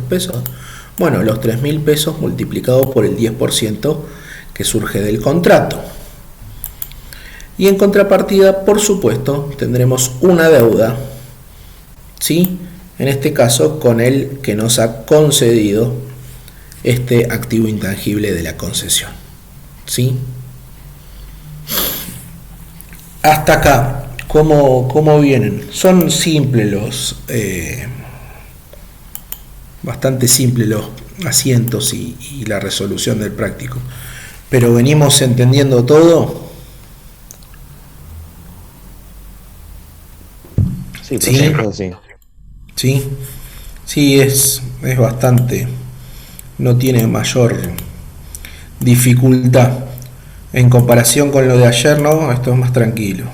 pesos. Bueno, los 3.000 pesos multiplicados por el 10% que surge del contrato. Y en contrapartida, por supuesto, tendremos una deuda, ¿sí? En este caso, con el que nos ha concedido este activo intangible de la concesión, ¿sí? Hasta acá, ¿cómo vienen? Son simples bastante simples los asientos y la resolución del práctico. Pero venimos entendiendo todo. Sí, perfecto, sí. Sí, es bastante, no tiene mayor dificultad. En comparación con lo de ayer, ¿no? Esto es más tranquilo.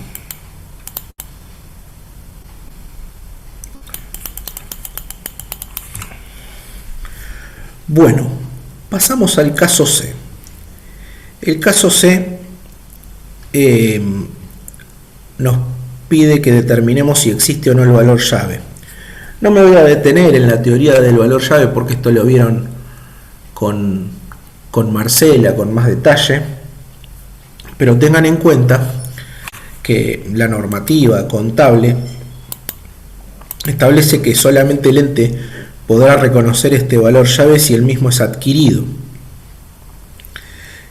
Bueno, pasamos al caso C. El caso C nos pide que determinemos si existe o no el valor llave. No me voy a detener en la teoría del valor llave porque esto lo vieron con Marcela con más detalle, pero tengan en cuenta que la normativa contable establece que solamente el ente podrá reconocer este valor llave si el mismo es adquirido.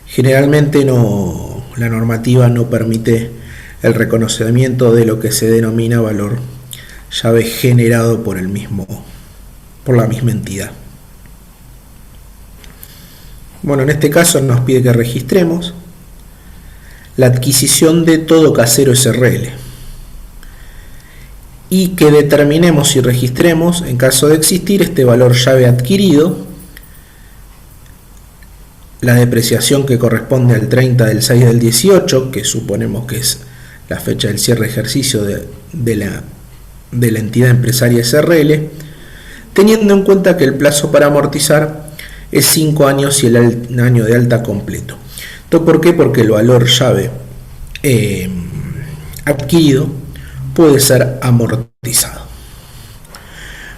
Generalmente la normativa no permite el reconocimiento de lo que se denomina valor llave generado por la misma entidad. Bueno, en este caso nos pide que registremos la adquisición de Todo Casero SRL y que determinemos y registremos, en caso de existir, este valor llave adquirido, la depreciación que corresponde al 30 del 6 del 18, que suponemos que es la fecha del cierre de ejercicio de la entidad empresaria SRL, teniendo en cuenta que el plazo para amortizar es 5 años y el año de alta completo. ¿Esto por qué? Porque el valor llave adquirido puede ser amortizado.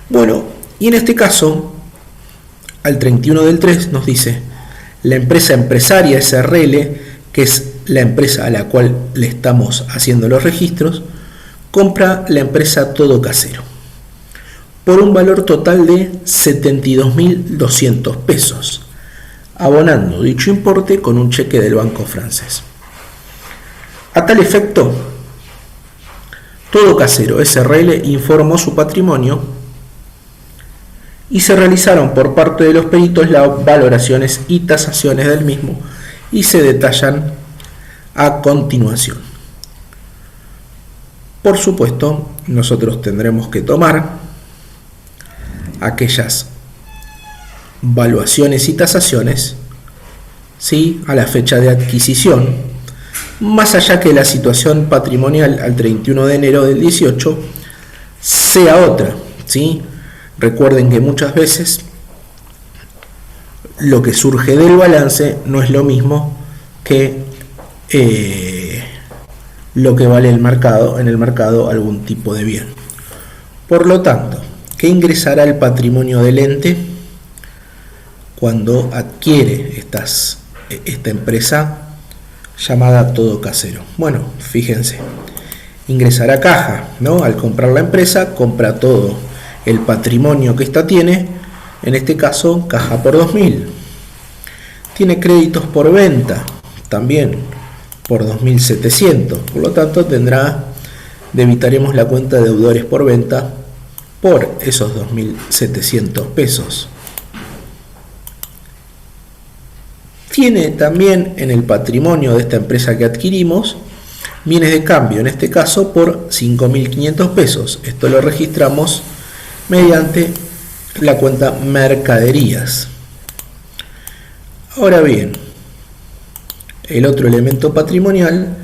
Bueno, y en este caso, al 31 del 3 nos dice: la empresa empresaria SRL, que es la empresa a la cual le estamos haciendo los registros, compra la empresa Todo Casero por un valor total de 72.200 pesos, abonando dicho importe con un cheque del banco francés. A tal efecto, Todo Casero SRL informó su patrimonio y se realizaron por parte de los peritos las valoraciones y tasaciones del mismo y se detallan a continuación. Por supuesto, nosotros tendremos que tomar aquellas valuaciones y tasaciones, ¿sí?, a la fecha de adquisición, más allá que la situación patrimonial al 31 de enero del 18 sea otra, ¿sí? Recuerden que muchas veces lo que surge del balance no es lo mismo que lo que vale en el mercado algún tipo de bien. Por lo tanto, ¿qué ingresará al patrimonio del ente cuando adquiere esta empresa llamada Todo Casero? Bueno, fíjense, ingresará caja, ¿no? Al comprar la empresa, compra todo el patrimonio que ésta tiene, en este caso, caja por 2.000. Tiene créditos por venta, también por 2.700, por lo tanto debitaremos la cuenta de deudores por venta por esos 2.700 pesos. Tiene también en el patrimonio de esta empresa que adquirimos bienes de cambio, en este caso por 5.500 pesos. Esto lo registramos mediante la cuenta mercaderías. Ahora bien, el otro elemento patrimonial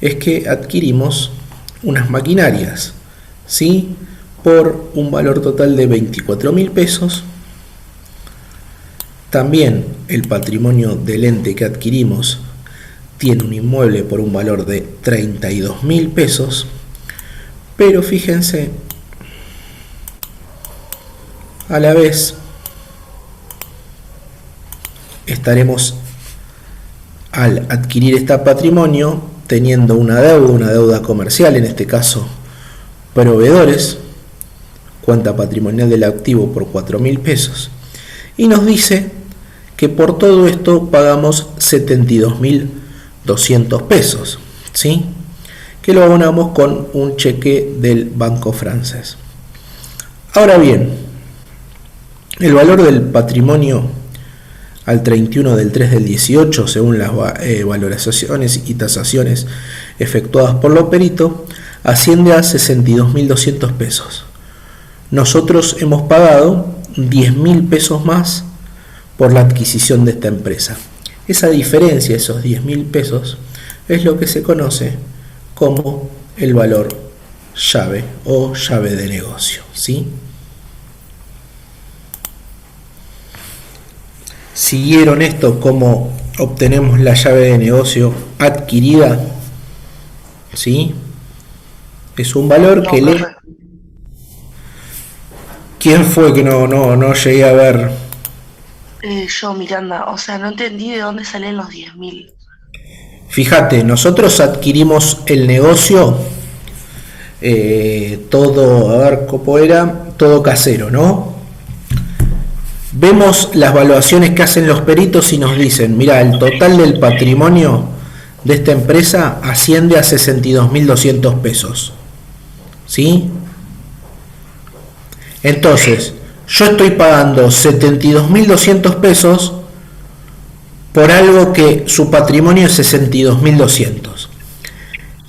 es que adquirimos unas maquinarias, ¿sí?, por un valor total de 24.000 pesos. También el patrimonio del ente que adquirimos tiene un inmueble por un valor de 32.000 pesos, pero fíjense, a la vez estaremos al adquirir este patrimonio teniendo una deuda comercial, en este caso proveedores, cuenta patrimonial del activo por 4.000 pesos, y nos dice que por todo esto pagamos 72.200 pesos, ¿sí? Que lo abonamos con un cheque del banco francés. Ahora bien, el valor del patrimonio al 31 del 3 del 18, según las valorizaciones y tasaciones efectuadas por los peritos, asciende a 62.200 pesos. Nosotros hemos pagado 10.000 pesos más por la adquisición de esta empresa. Esa diferencia, esos 10.000 pesos, es lo que se conoce como el valor llave o llave de negocio, ¿sí? ¿Siguieron esto cómo obtenemos la llave de negocio adquirida? ¿Sí? Es un valor que le... ¿Quién fue que no llegué a ver? Yo, Miranda, o sea, no entendí de dónde salen los 10.000. Fíjate, nosotros adquirimos el negocio, todo, a ver cómo era, todo casero, ¿no? Vemos las evaluaciones que hacen los peritos y nos dicen, mira, el total del patrimonio de esta empresa asciende a 62.200 pesos, ¿sí? Entonces, yo estoy pagando 72.200 pesos por algo que su patrimonio es 62.200.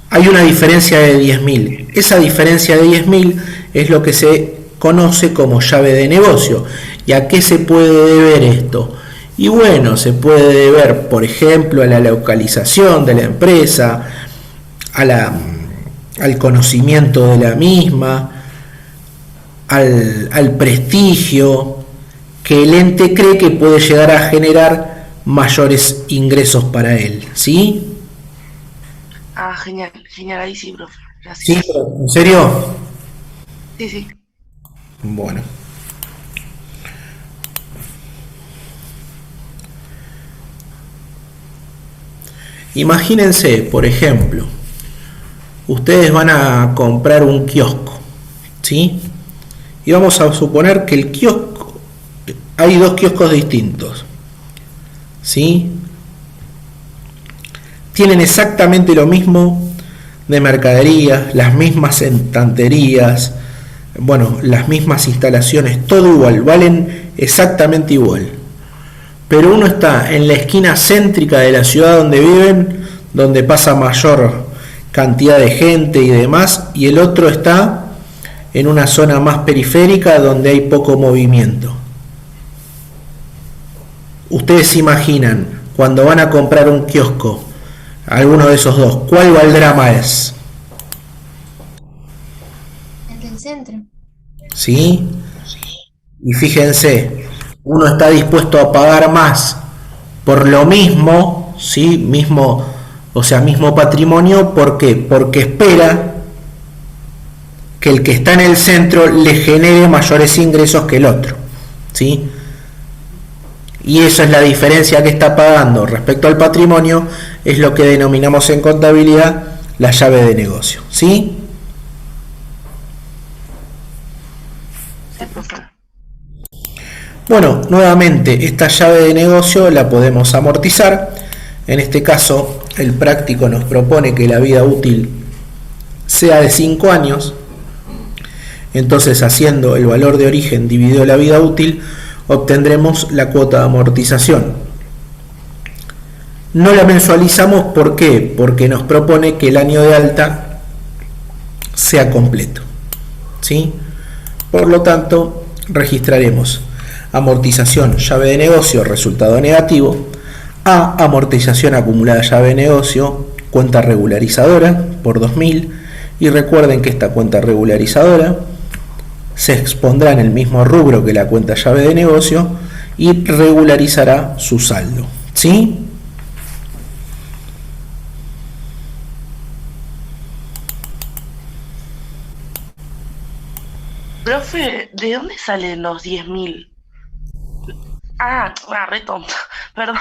Hay una diferencia de 10.000. Esa diferencia de 10.000 es lo que se conoce como llave de negocio. ¿Y a qué se puede deber esto? Y bueno, se puede deber, por ejemplo, a la localización de la empresa, al conocimiento de la misma, al prestigio que el ente cree que puede llegar a generar mayores ingresos para él, ¿sí? Ah, genial, genial, ahí sí, profe. ¿Sí? Gracias. ¿En serio? Sí, sí. Bueno. Imagínense, por ejemplo, ustedes van a comprar un kiosco, ¿sí? Y vamos a suponer que el kiosco, hay dos kioscos distintos, ¿sí? Tienen exactamente lo mismo de mercadería, las mismas estanterías, bueno, las mismas instalaciones, todo igual, valen exactamente igual. Pero uno está en la esquina céntrica de la ciudad donde viven, donde pasa mayor cantidad de gente y demás, y el otro está en una zona más periférica donde hay poco movimiento. Ustedes se imaginan, cuando van a comprar un kiosco, alguno de esos dos, ¿cuál valdrá más? El del centro. ¿Sí? Y fíjense, uno está dispuesto a pagar más por lo mismo, ¿sí? Mismo, o sea, mismo patrimonio, ¿por qué? Porque espera que el que está en el centro le genere mayores ingresos que el otro, ¿sí? Y esa es la diferencia que está pagando respecto al patrimonio, es lo que denominamos en contabilidad la llave de negocio, ¿sí? Sí, profe. Bueno, nuevamente, esta llave de negocio la podemos amortizar. En este caso, el práctico nos propone que la vida útil sea de 5 años. Entonces, haciendo el valor de origen dividido la vida útil, obtendremos la cuota de amortización. No la mensualizamos, ¿por qué? Porque nos propone que el año de alta sea completo, ¿sí? Por lo tanto, registraremos amortización llave de negocio resultado negativo, a amortización acumulada llave de negocio cuenta regularizadora por 2.000, y recuerden que esta cuenta regularizadora se expondrá en el mismo rubro que la cuenta llave de negocio y regularizará su saldo, ¿sí? Profe, ¿de dónde salen los 10.000? Re tonto. Perdón.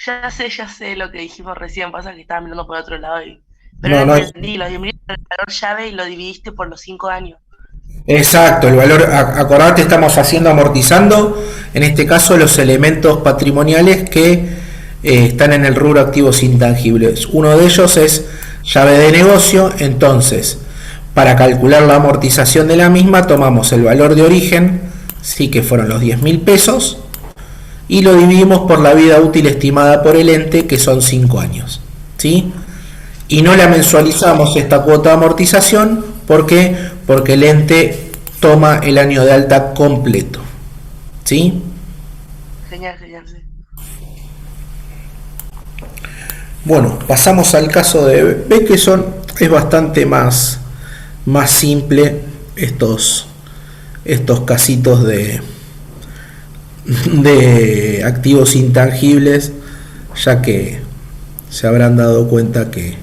Ya sé lo que dijimos recién. Pasa que estaba mirando por otro lado y... Pero no No, no, entendí. Los 10.000 era el valor llave y lo dividiste por los 5 años. exacto, el valor, acordate, estamos haciendo amortizando, en este caso, los elementos patrimoniales que están en el rubro activos intangibles. Uno de ellos es llave de negocio. Entonces, para calcular la amortización de la misma, tomamos el valor de origen, sí, que fueron los 10.000 pesos, y lo dividimos por la vida útil estimada por el ente, que son 5 años, ¿sí? Y no la mensualizamos esta cuota de amortización. ¿Por qué? Porque el ente toma el año de alta completo, ¿sí? Genial, genial, sí. Bueno, pasamos al caso de... Ves que es bastante más simple estos casitos de activos intangibles, ya que se habrán dado cuenta que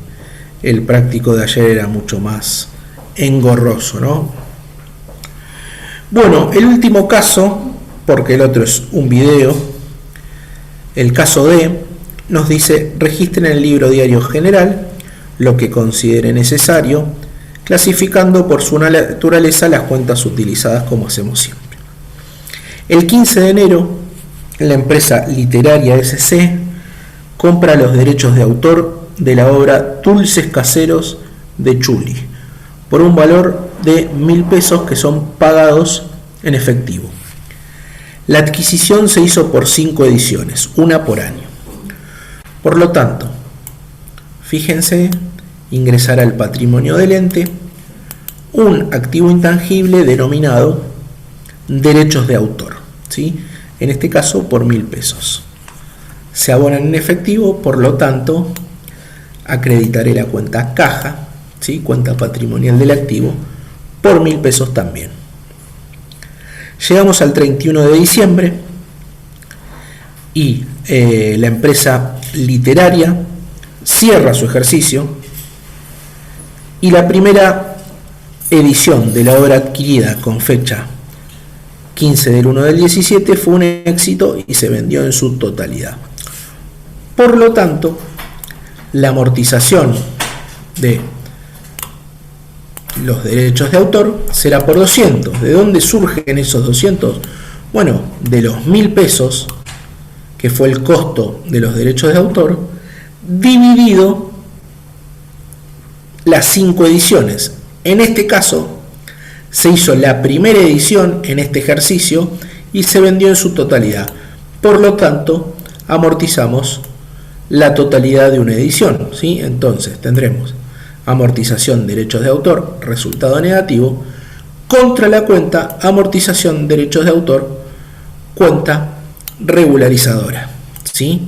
el práctico de ayer era mucho más engorroso, ¿no? Bueno, el último caso, porque el otro es un video, el caso D, nos dice: registren en el libro diario general lo que considere necesario, clasificando por su naturaleza las cuentas utilizadas, como hacemos siempre. El 15 de enero, la empresa literaria SC compra los derechos de autor de la obra Dulces Caseros de Chuli por un valor de 1.000 pesos, que son pagados en efectivo. La adquisición se hizo por 5 ediciones, una por año. Por lo tanto, fíjense, ingresará al patrimonio del ente un activo intangible denominado derechos de autor, ¿sí? En este caso por 1.000 pesos. Se abonan en efectivo, por lo tanto, acreditaré la cuenta caja, ¿sí? Cuenta patrimonial del activo, por 1.000 pesos también. Llegamos al 31 de diciembre y la empresa literaria cierra su ejercicio, y la primera edición de la obra adquirida con fecha 15 del 1 del 17 fue un éxito y se vendió en su totalidad. Por lo tanto, la amortización de los derechos de autor será por 200. ¿De dónde surgen esos 200? Bueno, de los 1.000 pesos, que fue el costo de los derechos de autor, dividido las 5 ediciones. En este caso, se hizo la primera edición en este ejercicio y se vendió en su totalidad. Por lo tanto, amortizamos la totalidad de una edición, ¿sí? Entonces tendremos amortización derechos de autor, resultado negativo, contra la cuenta amortización derechos de autor, cuenta regularizadora, ¿sí?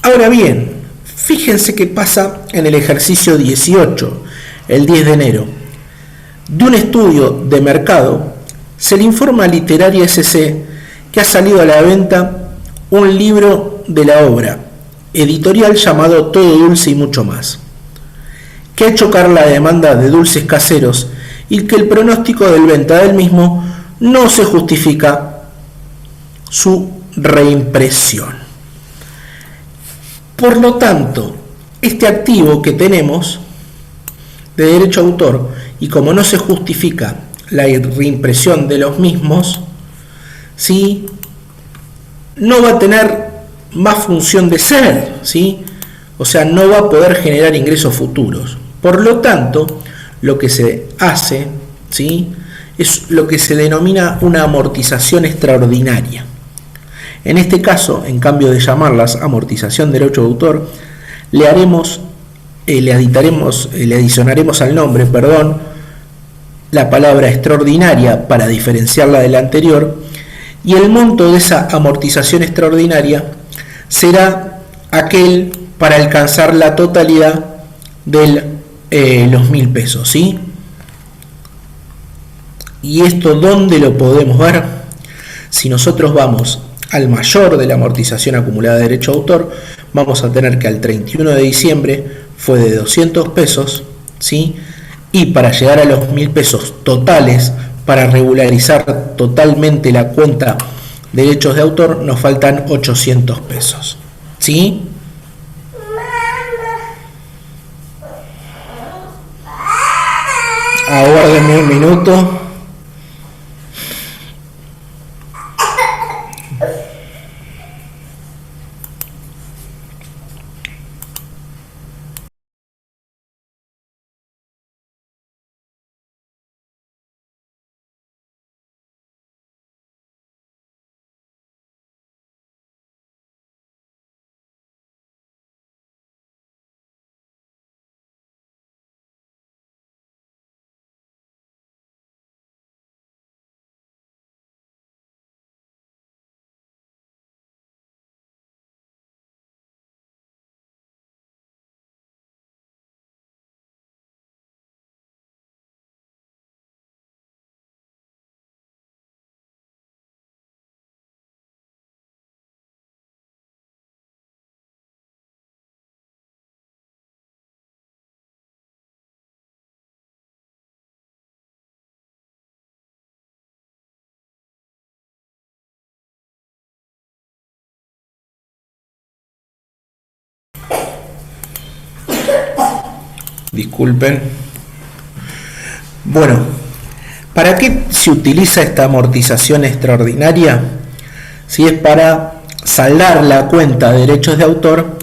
Ahora bien, fíjense qué pasa en el ejercicio 18, el 10 de enero. De un estudio de mercado, se le informa a Literaria SC que ha salido a la venta un libro de la obra editorial llamado Todo Dulce y Mucho Más, que ha hecho caer la demanda de dulces caseros y que el pronóstico del venta del mismo no se justifica su reimpresión. Por lo tanto, este activo que tenemos de derecho a autor, y como no se justifica la reimpresión de los mismos, ¿sí?, no va a tener más función de ser, ¿sí? O sea, no va a poder generar ingresos futuros. Por lo tanto, lo que se hace, ¿sí?, es lo que se denomina una amortización extraordinaria. En este caso, en cambio de llamarlas amortización de derecho de autor, le adicionaremos al nombre, la palabra extraordinaria para diferenciarla de la anterior, y el monto de esa amortización extraordinaria será aquel para alcanzar la totalidad de los 1.000 pesos, ¿sí? ¿Y esto dónde lo podemos ver? Si nosotros vamos al mayor de la amortización acumulada de derecho de autor, vamos a tener que al 31 de diciembre fue de 200 pesos, ¿sí? Y para llegar a los 1.000 pesos totales para regularizar totalmente la cuenta de derechos de autor nos faltan 800 pesos. ¿Sí? Aguárdenme un minuto. Disculpen. Bueno, ¿para qué se utiliza esta amortización extraordinaria? Si es para saldar la cuenta de derechos de autor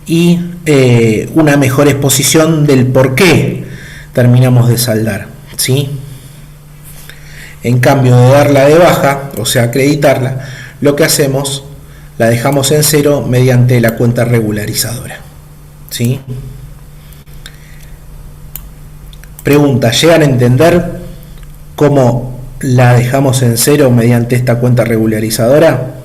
y una mejor exposición del por qué terminamos de saldar, ¿sí? En cambio de darla de baja, o sea, acreditarla, lo que hacemos, la dejamos en cero mediante la cuenta regularizadora, ¿sí? Pregunta, ¿llegan a entender cómo la dejamos en cero mediante esta cuenta regularizadora?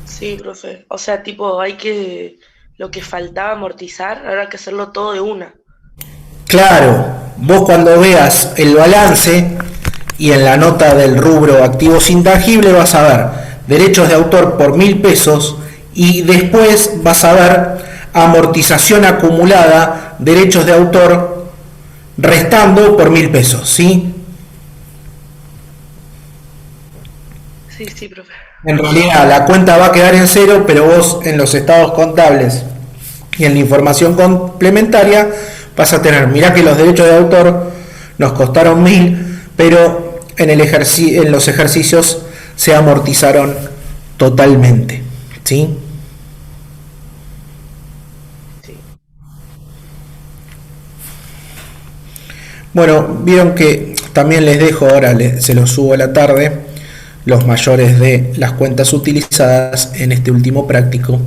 Sí, profe. O sea, tipo, hay que, lo que faltaba amortizar, ahora hay que hacerlo todo de una. Claro, vos cuando veas el balance y en la nota del rubro activos intangibles vas a ver derechos de autor por 1.000 pesos y después vas a ver amortización acumulada, derechos de autor restando por 1.000 pesos, ¿sí? Sí, sí, profe. En realidad la cuenta va a quedar en cero, pero vos en los estados contables y en la información complementaria vas a tener, mirá que los derechos de autor nos costaron 1.000, pero en los ejercicios se amortizaron totalmente, ¿sí? Sí. Bueno, vieron que también les dejo ahora, se los subo a la tarde, los mayores de las cuentas utilizadas en este último práctico,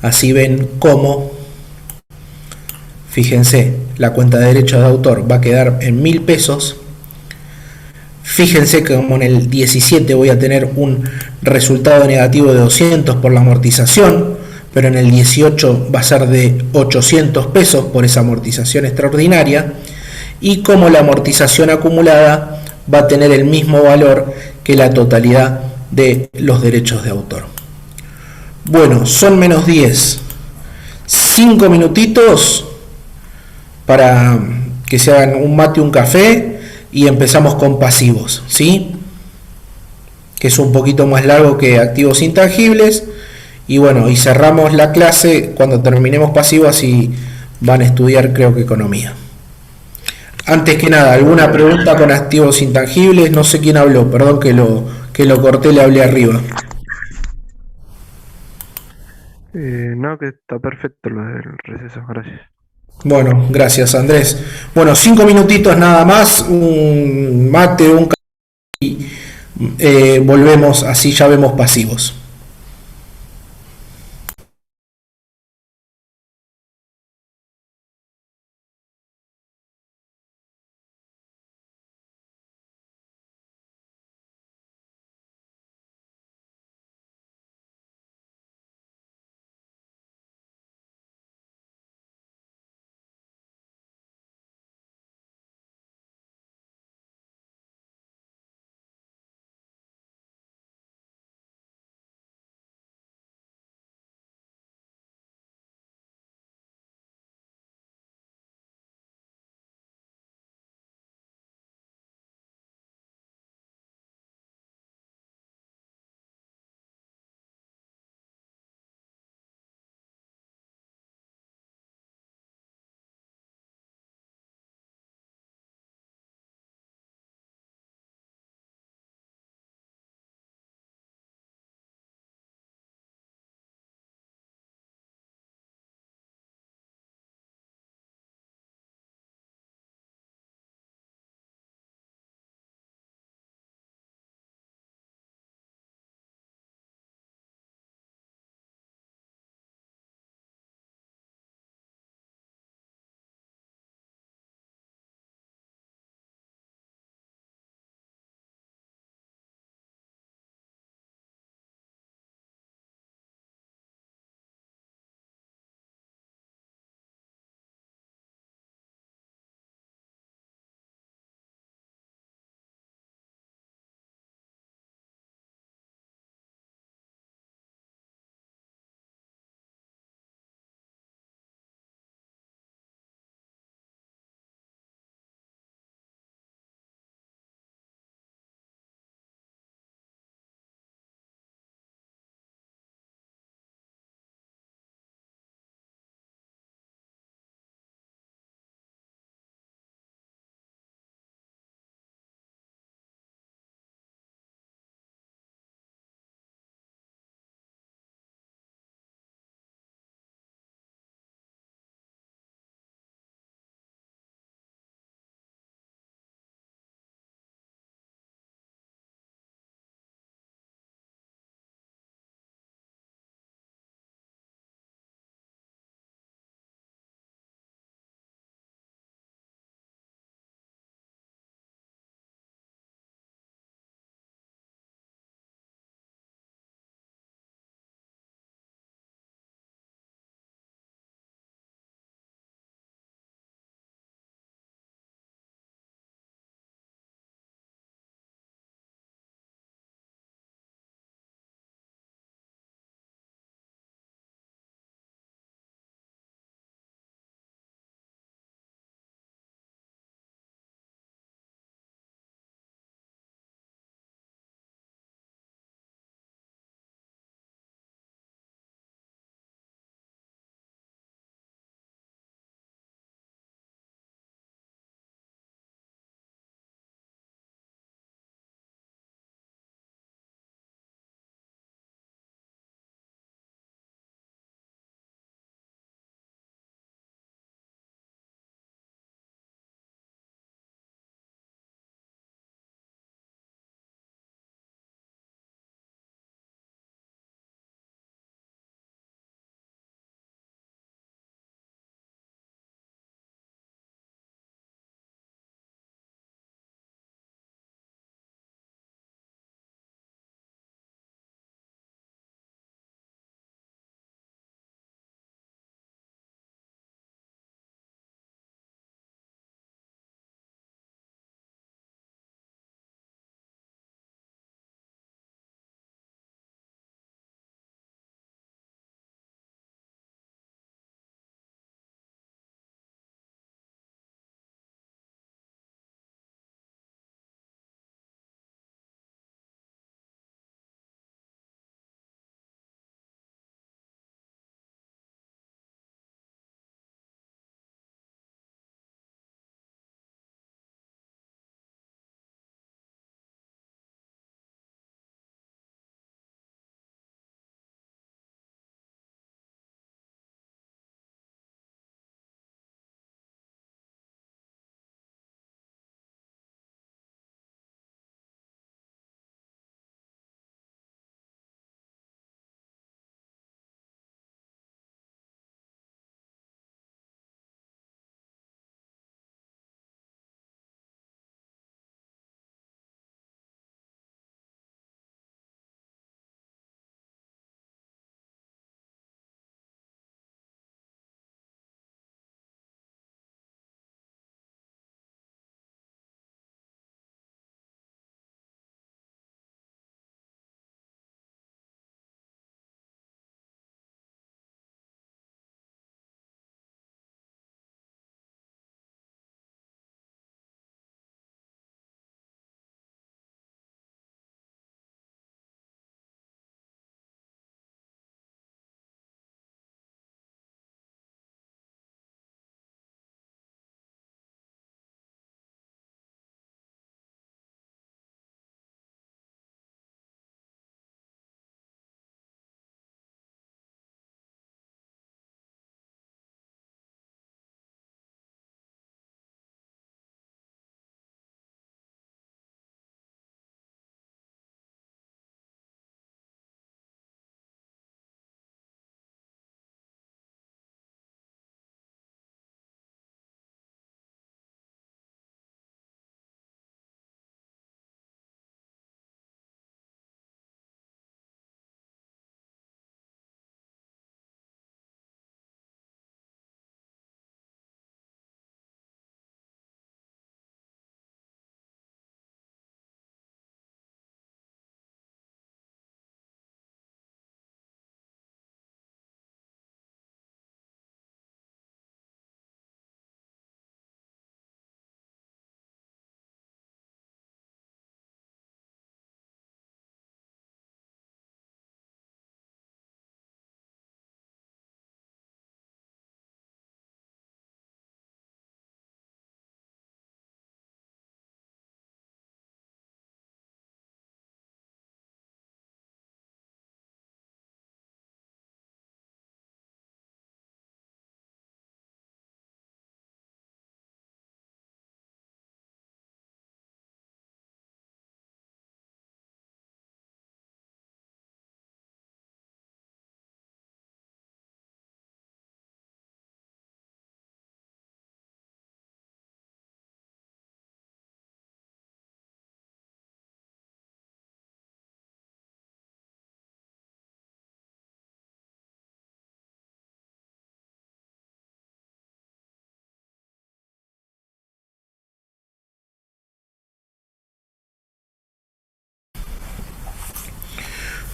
así ven cómo, fíjense, la cuenta de derechos de autor va a quedar en 1.000 pesos. Fíjense que como en el 17 voy a tener un resultado negativo de 200 por la amortización, pero en el 18 va a ser de 800 pesos por esa amortización extraordinaria, y como la amortización acumulada va a tener el mismo valor que la totalidad de los derechos de autor. Bueno, son -10. 5 minutitos para que se hagan un mate, un café y empezamos con pasivos, ¿sí? Que es un poquito más largo que activos intangibles. Y bueno, y cerramos la clase cuando terminemos pasivos, así van a estudiar, creo que economía. Antes que nada, ¿alguna pregunta con activos intangibles? No sé quién habló, perdón que lo corté, le hablé arriba. No, que está perfecto lo del receso, gracias. Bueno, gracias Andrés. Bueno, 5 minutitos nada más, un mate, un café y volvemos, así ya vemos pasivos.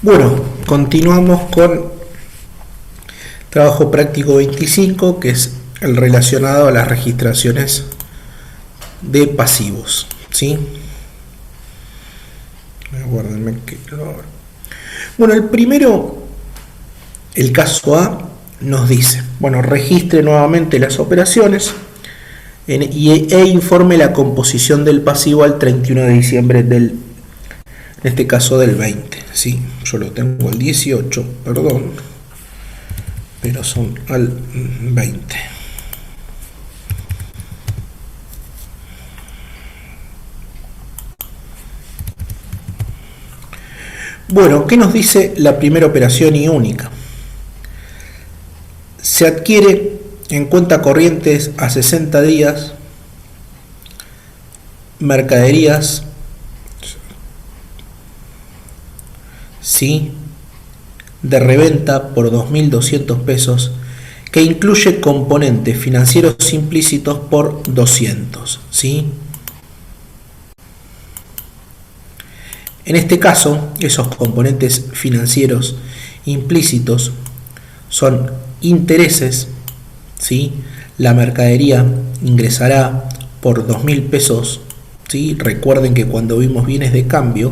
Bueno, continuamos con trabajo práctico 25, que es el relacionado a las registraciones de pasivos, ¿sí? Aguárdenme que bueno, el primero, el caso A, nos dice, bueno, registre nuevamente las operaciones e informe la composición del pasivo al 31 de diciembre del, en este caso del 20, ¿sí? Yo lo tengo al 18, perdón, pero son al 20. Bueno, ¿qué nos dice la primera operación y única? Se adquiere en cuenta corrientes a 60 días mercaderías, ¿sí?, de reventa por 2.200 pesos, que incluye componentes financieros implícitos por 200, ¿sí? En este caso, esos componentes financieros implícitos son intereses, ¿sí? La mercadería ingresará por 2.000 pesos, ¿sí? Recuerden que cuando vimos bienes de cambio,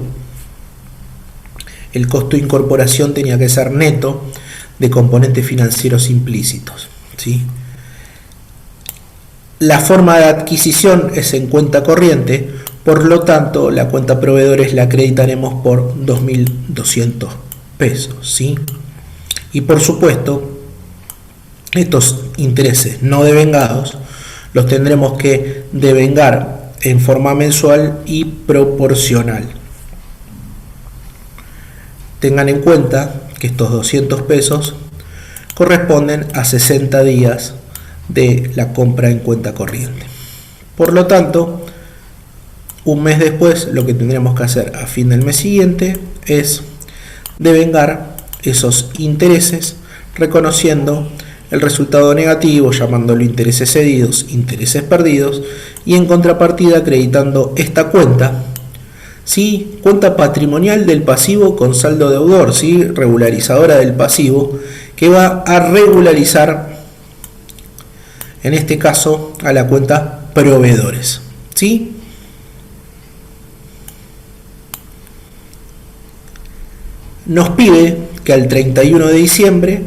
el costo de incorporación tenía que ser neto de componentes financieros implícitos, ¿sí? La forma de adquisición es en cuenta corriente, por lo tanto la cuenta proveedores la acreditaremos por 2.200 pesos, ¿sí? Y por supuesto, estos intereses no devengados los tendremos que devengar en forma mensual y proporcional. Tengan en cuenta que estos 200 pesos corresponden a 60 días de la compra en cuenta corriente. Por lo tanto, un mes después, lo que tendremos que hacer a fin del mes siguiente es devengar esos intereses, reconociendo el resultado negativo, llamándolo intereses cedidos, intereses perdidos, y en contrapartida acreditando esta cuenta, ¿sí? Cuenta patrimonial del pasivo con saldo deudor, ¿sí? Regularizadora del pasivo, que va a regularizar, en este caso, a la cuenta proveedores, ¿sí? Nos pide que al 31 de diciembre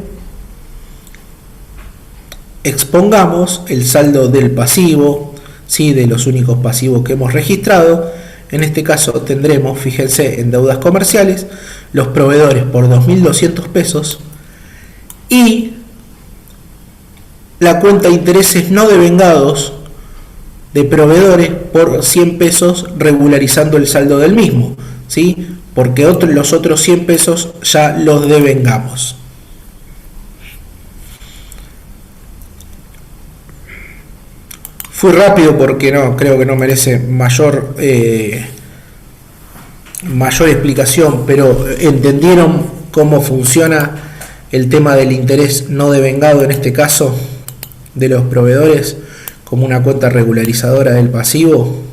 expongamos el saldo del pasivo, ¿sí? De los únicos pasivos que hemos registrado. En este caso tendremos, fíjense, en deudas comerciales, los proveedores por 2.200 pesos y la cuenta de intereses no devengados de proveedores por 100 pesos, regularizando el saldo del mismo, ¿sí? Porque los otros 100 pesos ya los devengamos. Fui rápido porque creo que no merece mayor explicación, pero ¿entendieron cómo funciona el tema del interés no devengado, en este caso de los proveedores, como una cuenta regularizadora del pasivo?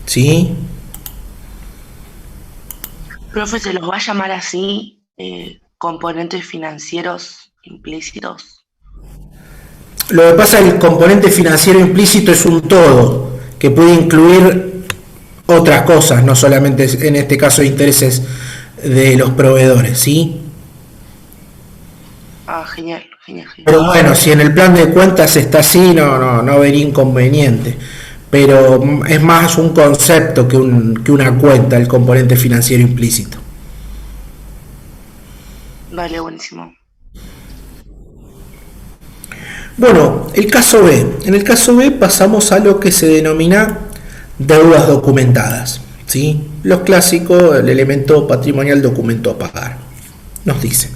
¿Sí? Profe, ¿se los va a llamar así, componentes financieros implícitos? Lo que pasa es que el componente financiero implícito es un todo que puede incluir otras cosas, no solamente en este caso intereses de los proveedores, ¿sí? Ah, genial, genial, genial. Pero bueno, si en el plan de cuentas está así, no vería inconveniente. Pero es más un concepto que una cuenta, el componente financiero implícito. Vale, buenísimo. Bueno, el caso B. En el caso B pasamos a lo que se denomina deudas documentadas, ¿sí? Los clásicos, el elemento patrimonial documento a pagar. Nos dice: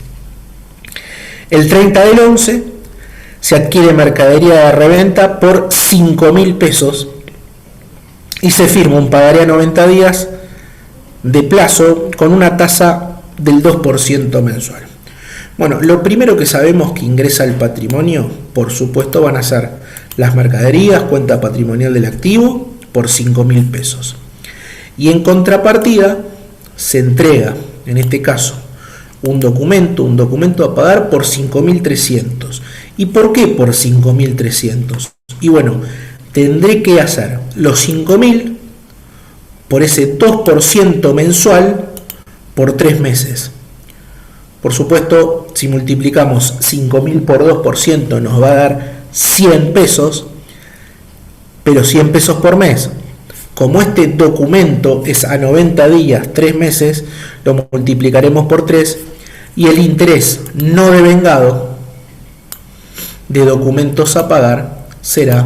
el 30 del 11 se adquiere mercadería de reventa por 5.000 pesos y se firma un pagaré a 90 días de plazo con una tasa del 2% mensual. Bueno, lo primero que sabemos que ingresa al patrimonio por supuesto, van a ser las mercaderías, cuenta patrimonial del activo, por 5.000 pesos. Y en contrapartida, se entrega, en este caso, un documento a pagar por 5.300. ¿Y por qué por 5.300? Y bueno, tendré que hacer los 5.000 por ese 2% mensual por 3 meses. Por supuesto, si multiplicamos 5.000 por 2% nos va a dar 100 pesos, pero 100 pesos por mes. Como este documento es a 90 días, 3 meses, lo multiplicaremos por 3 y el interés no devengado de documentos a pagar será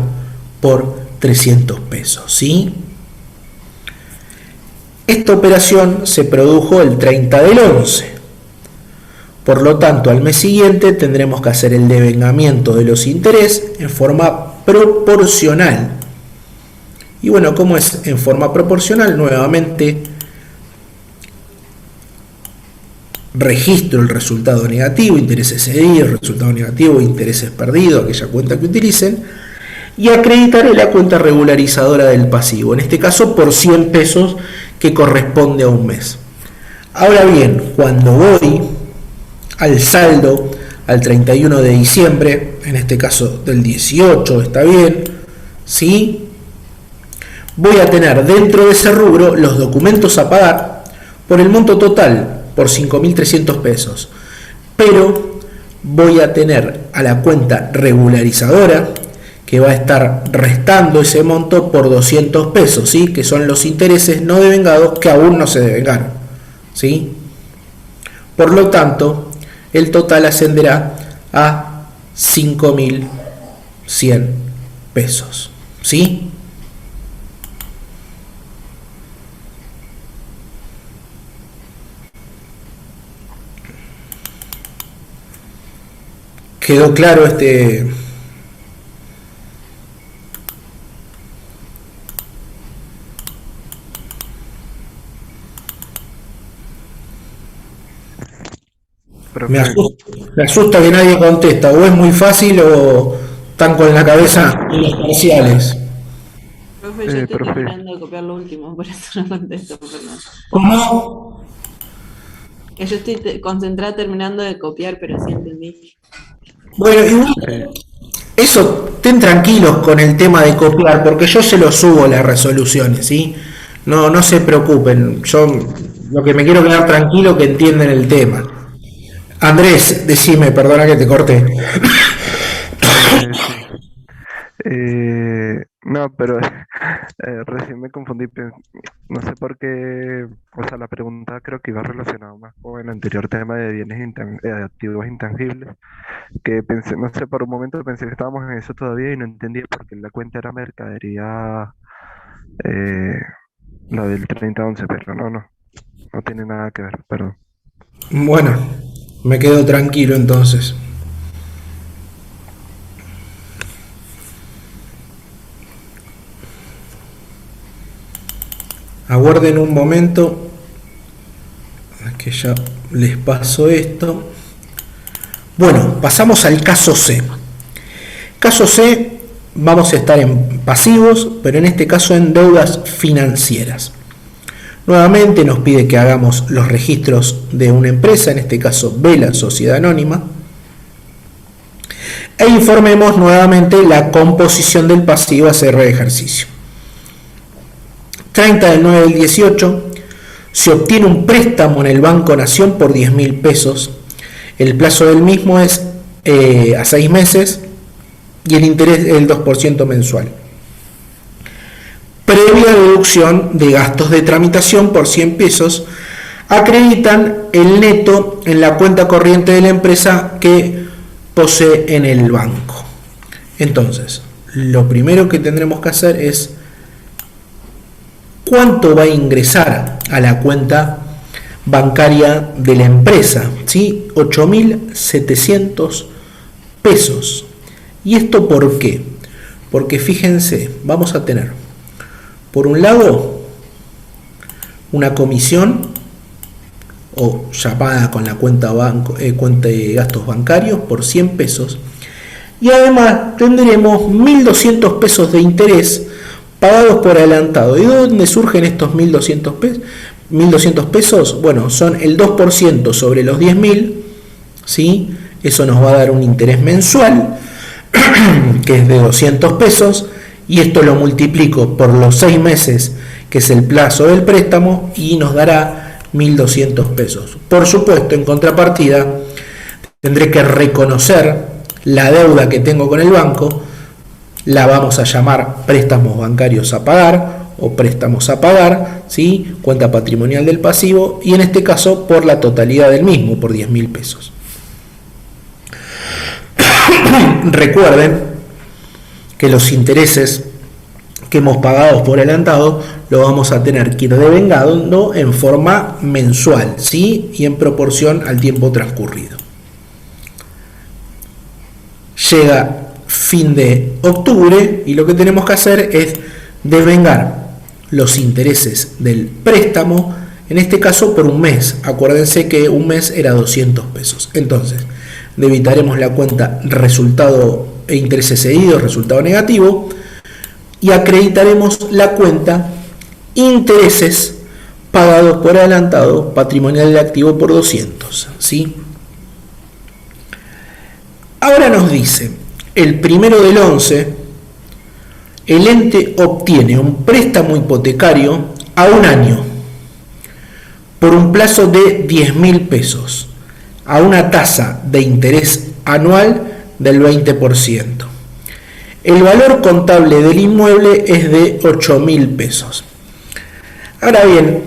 por 300 pesos, ¿sí? Esta operación se produjo el 30 del 11. Por lo tanto, al mes siguiente tendremos que hacer el devengamiento de los intereses en forma proporcional. Y bueno, ¿cómo es en forma proporcional? Nuevamente registro el resultado negativo, intereses cedidos, resultado negativo, intereses perdidos, aquella cuenta que utilicen, y acreditaré la cuenta regularizadora del pasivo, en este caso por 100 pesos que corresponde a un mes. Ahora bien, cuando voy al saldo al 31 de diciembre, en este caso del 18, está bien, ¿sí? Voy a tener dentro de ese rubro los documentos a pagar por el monto total, por 5.300 pesos, pero voy a tener a la cuenta regularizadora que va a estar restando ese monto por 200 pesos, ¿sí? Que son los intereses no devengados que aún no se devengaron, ¿sí? Por lo tanto, el total ascenderá a 5.100 pesos, ¿sí? ¿Quedó claro este? Profe, Me asusta que nadie contesta, o es muy fácil o están con la cabeza en los parciales. Profe, yo estoy profe, terminando de copiar lo último, por eso no contesto, perdón. ¿Cómo? Que yo estoy concentrada terminando de copiar, pero sí entendí. Bueno, igual, eh, eso, estén tranquilos con el tema de copiar, porque yo se lo subo las resoluciones, ¿sí? No se preocupen, yo lo que me quiero quedar tranquilo que entienden el tema. Andrés, decime, perdona que te corté. sí. No, pero recién me confundí. No sé por qué. O sea, la pregunta creo que iba relacionada más con el anterior tema de bienes activos intangibles. Que pensé, no sé, por un momento pensé que estábamos en eso todavía y no entendía porque la cuenta era mercadería, eh, la del 30-11, pero no tiene nada que ver, perdón. Bueno, me quedo tranquilo entonces. Aguarden un momento, que ya les paso esto. Bueno, pasamos al caso C. Caso C, vamos a estar en pasivos, pero en este caso en deudas financieras. Nuevamente nos pide que hagamos los registros de una empresa, en este caso Vela Sociedad Anónima, e informemos nuevamente la composición del pasivo a cierre de ejercicio. 30 del 9 del 18, se obtiene un préstamo en el Banco Nación por 10.000 pesos. El plazo del mismo es a 6 meses y el interés es el 2% mensual. Previa deducción de gastos de tramitación por 100 pesos, acreditan el neto en la cuenta corriente de la empresa que posee en el banco. Entonces, lo primero que tendremos que hacer es cuánto va a ingresar a la cuenta bancaria de la empresa, ¿sí? 8.700 pesos. ¿Y esto por qué? Porque fíjense, vamos a tener, por un lado, una comisión o llamada con la cuenta de gastos bancarios por 100 pesos y además tendremos 1.200 pesos de interés pagados por adelantado. ¿Y de dónde surgen estos 1.200 pesos? 1.200 pesos, bueno, son el 2% sobre los 10.000, ¿sí? Eso nos va a dar un interés mensual que es de 200 pesos, y esto lo multiplico por los 6 meses, que es el plazo del préstamo, y nos dará 1.200 pesos. Por supuesto, en contrapartida, tendré que reconocer la deuda que tengo con el banco, la vamos a llamar préstamos bancarios a pagar o préstamos a pagar, ¿sí? Cuenta patrimonial del pasivo, y en este caso por la totalidad del mismo, por 10.000 pesos. Recuerden que los intereses que hemos pagado por adelantado lo vamos a tener que ir devengando en forma mensual, ¿sí? Y en proporción al tiempo transcurrido. Llega fin de octubre y lo que tenemos que hacer es devengar los intereses del préstamo, en este caso por un mes. Acuérdense que un mes era 200 pesos. Entonces, debitaremos la cuenta resultado e intereses cedidos, resultado negativo, y acreditaremos la cuenta intereses pagados por adelantado, patrimonial del activo por 200, ¿sí? Ahora nos dice, el 1/11, el ente obtiene un préstamo hipotecario a un año por un plazo de 10.000 pesos a una tasa de interés anual del 20%. El valor contable del inmueble es de 8.000 pesos. Ahora bien,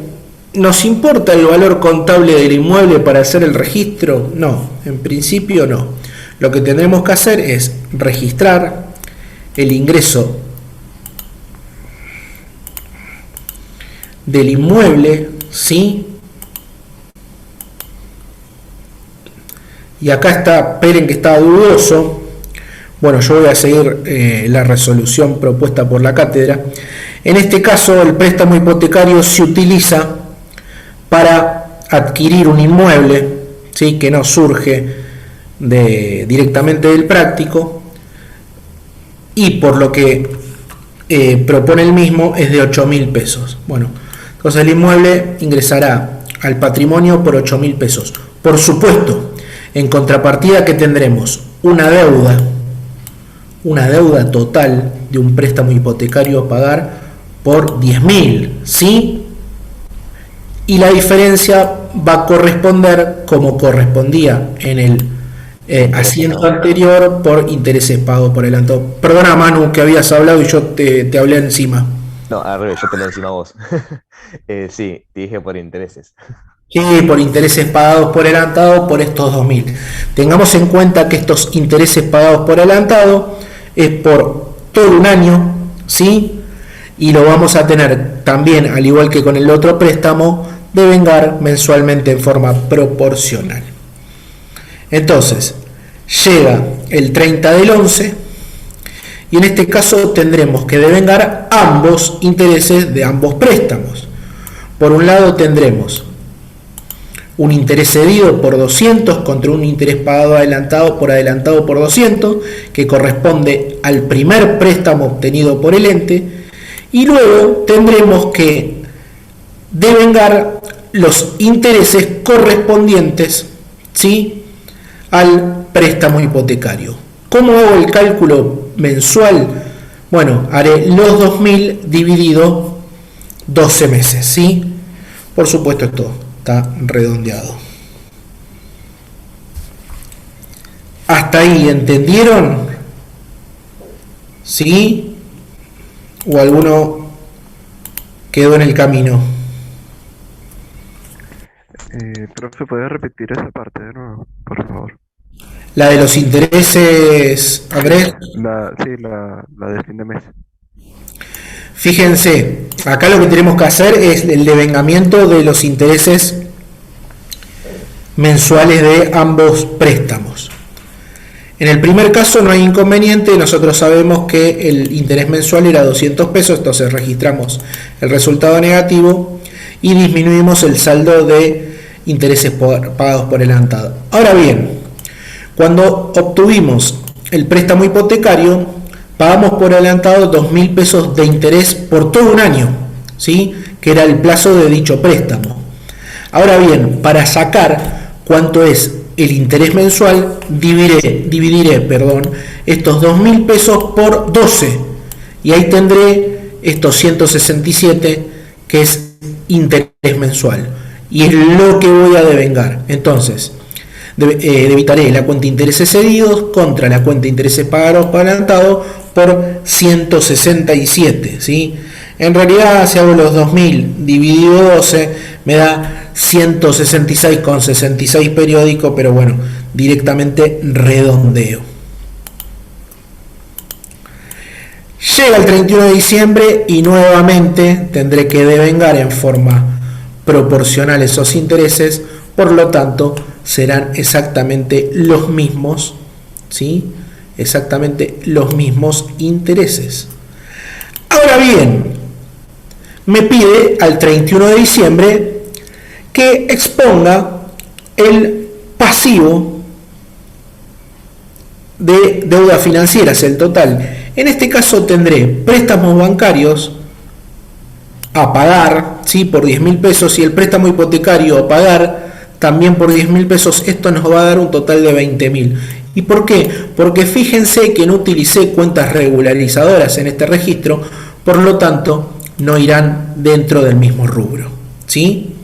¿nos importa el valor contable del inmueble para hacer el registro? No, en principio no. Lo que tendremos que hacer es registrar el ingreso del inmueble, ¿sí? Y acá está, Peren, que está dudoso. Bueno, yo voy a seguir la resolución propuesta por la cátedra. En este caso, el préstamo hipotecario se utiliza para adquirir un inmueble, ¿sí? Que no surge directamente del práctico, y por lo que propone el mismo es de 8.000 pesos. Bueno, entonces el inmueble ingresará al patrimonio por 8.000 pesos. Por supuesto, en contrapartida que tendremos una deuda total de un préstamo hipotecario a pagar por 10.000, ¿sí? Y la diferencia va a corresponder, como correspondía en el asiento anterior, por intereses pagos por adelantado. Perdona, Manu, que habías hablado y yo te hablé encima. No, al revés, yo te lo encima a vos. Sí, te dije por intereses. Sí, por intereses pagados por adelantado por estos 2.000. Tengamos en cuenta que estos intereses pagados por adelantado es por todo un año, ¿sí? Y lo vamos a tener también, al igual que con el otro préstamo, devengar mensualmente en forma proporcional. Entonces, llega el 30/11 y en este caso tendremos que devengar ambos intereses de ambos préstamos. Por un lado tendremos un interés cedido por 200 contra un interés pagado adelantado por 200, que corresponde al primer préstamo obtenido por el ente, y luego tendremos que devengar los intereses correspondientes, ¿sí?, al préstamo hipotecario. ¿Cómo hago el cálculo mensual? Bueno, haré los 2.000 dividido 12 meses, ¿sí? Por supuesto, esto está redondeado. ¿Hasta ahí entendieron? ¿Sí? ¿O alguno quedó en el camino? Profe, ¿puede repetir esa parte de nuevo, por favor? La de los intereses, Andrés. La de fin de mes. Fíjense, acá lo que tenemos que hacer es el devengamiento de los intereses mensuales de ambos préstamos. En el primer caso no hay inconveniente, nosotros sabemos que el interés mensual era 200 pesos, entonces registramos el resultado negativo y disminuimos el saldo de intereses pagados por adelantado. Ahora bien, cuando obtuvimos el préstamo hipotecario, pagamos por adelantado 2.000 pesos de interés por todo un año, ¿sí? Que era el plazo de dicho préstamo. Ahora bien, para sacar cuánto es el interés mensual, dividiré estos 2.000 pesos por 12 y ahí tendré estos 167 que es interés mensual y es lo que voy a devengar. Entonces, debitaré la cuenta de intereses cedidos contra la cuenta de intereses pagados por adelantado por 167, ¿sí? En realidad, si hago los 2.000 dividido 12, me da 166,66 periódico, pero bueno, directamente redondeo. Llega el 31 de diciembre y nuevamente tendré que devengar en forma proporcional esos intereses, por lo tanto serán exactamente los mismos, ¿sí? Exactamente los mismos intereses. Ahora bien, me pide al 31 de diciembre que exponga el pasivo de deudas financieras, el total. En este caso tendré préstamos bancarios a pagar, ¿sí? Por 10.000 pesos y el préstamo hipotecario a pagar también por 10.000 pesos. Esto nos va a dar un total de 20.000. ¿Y por qué? Porque fíjense que no utilicé cuentas regularizadoras en este registro, por lo tanto no irán dentro del mismo rubro, ¿sí?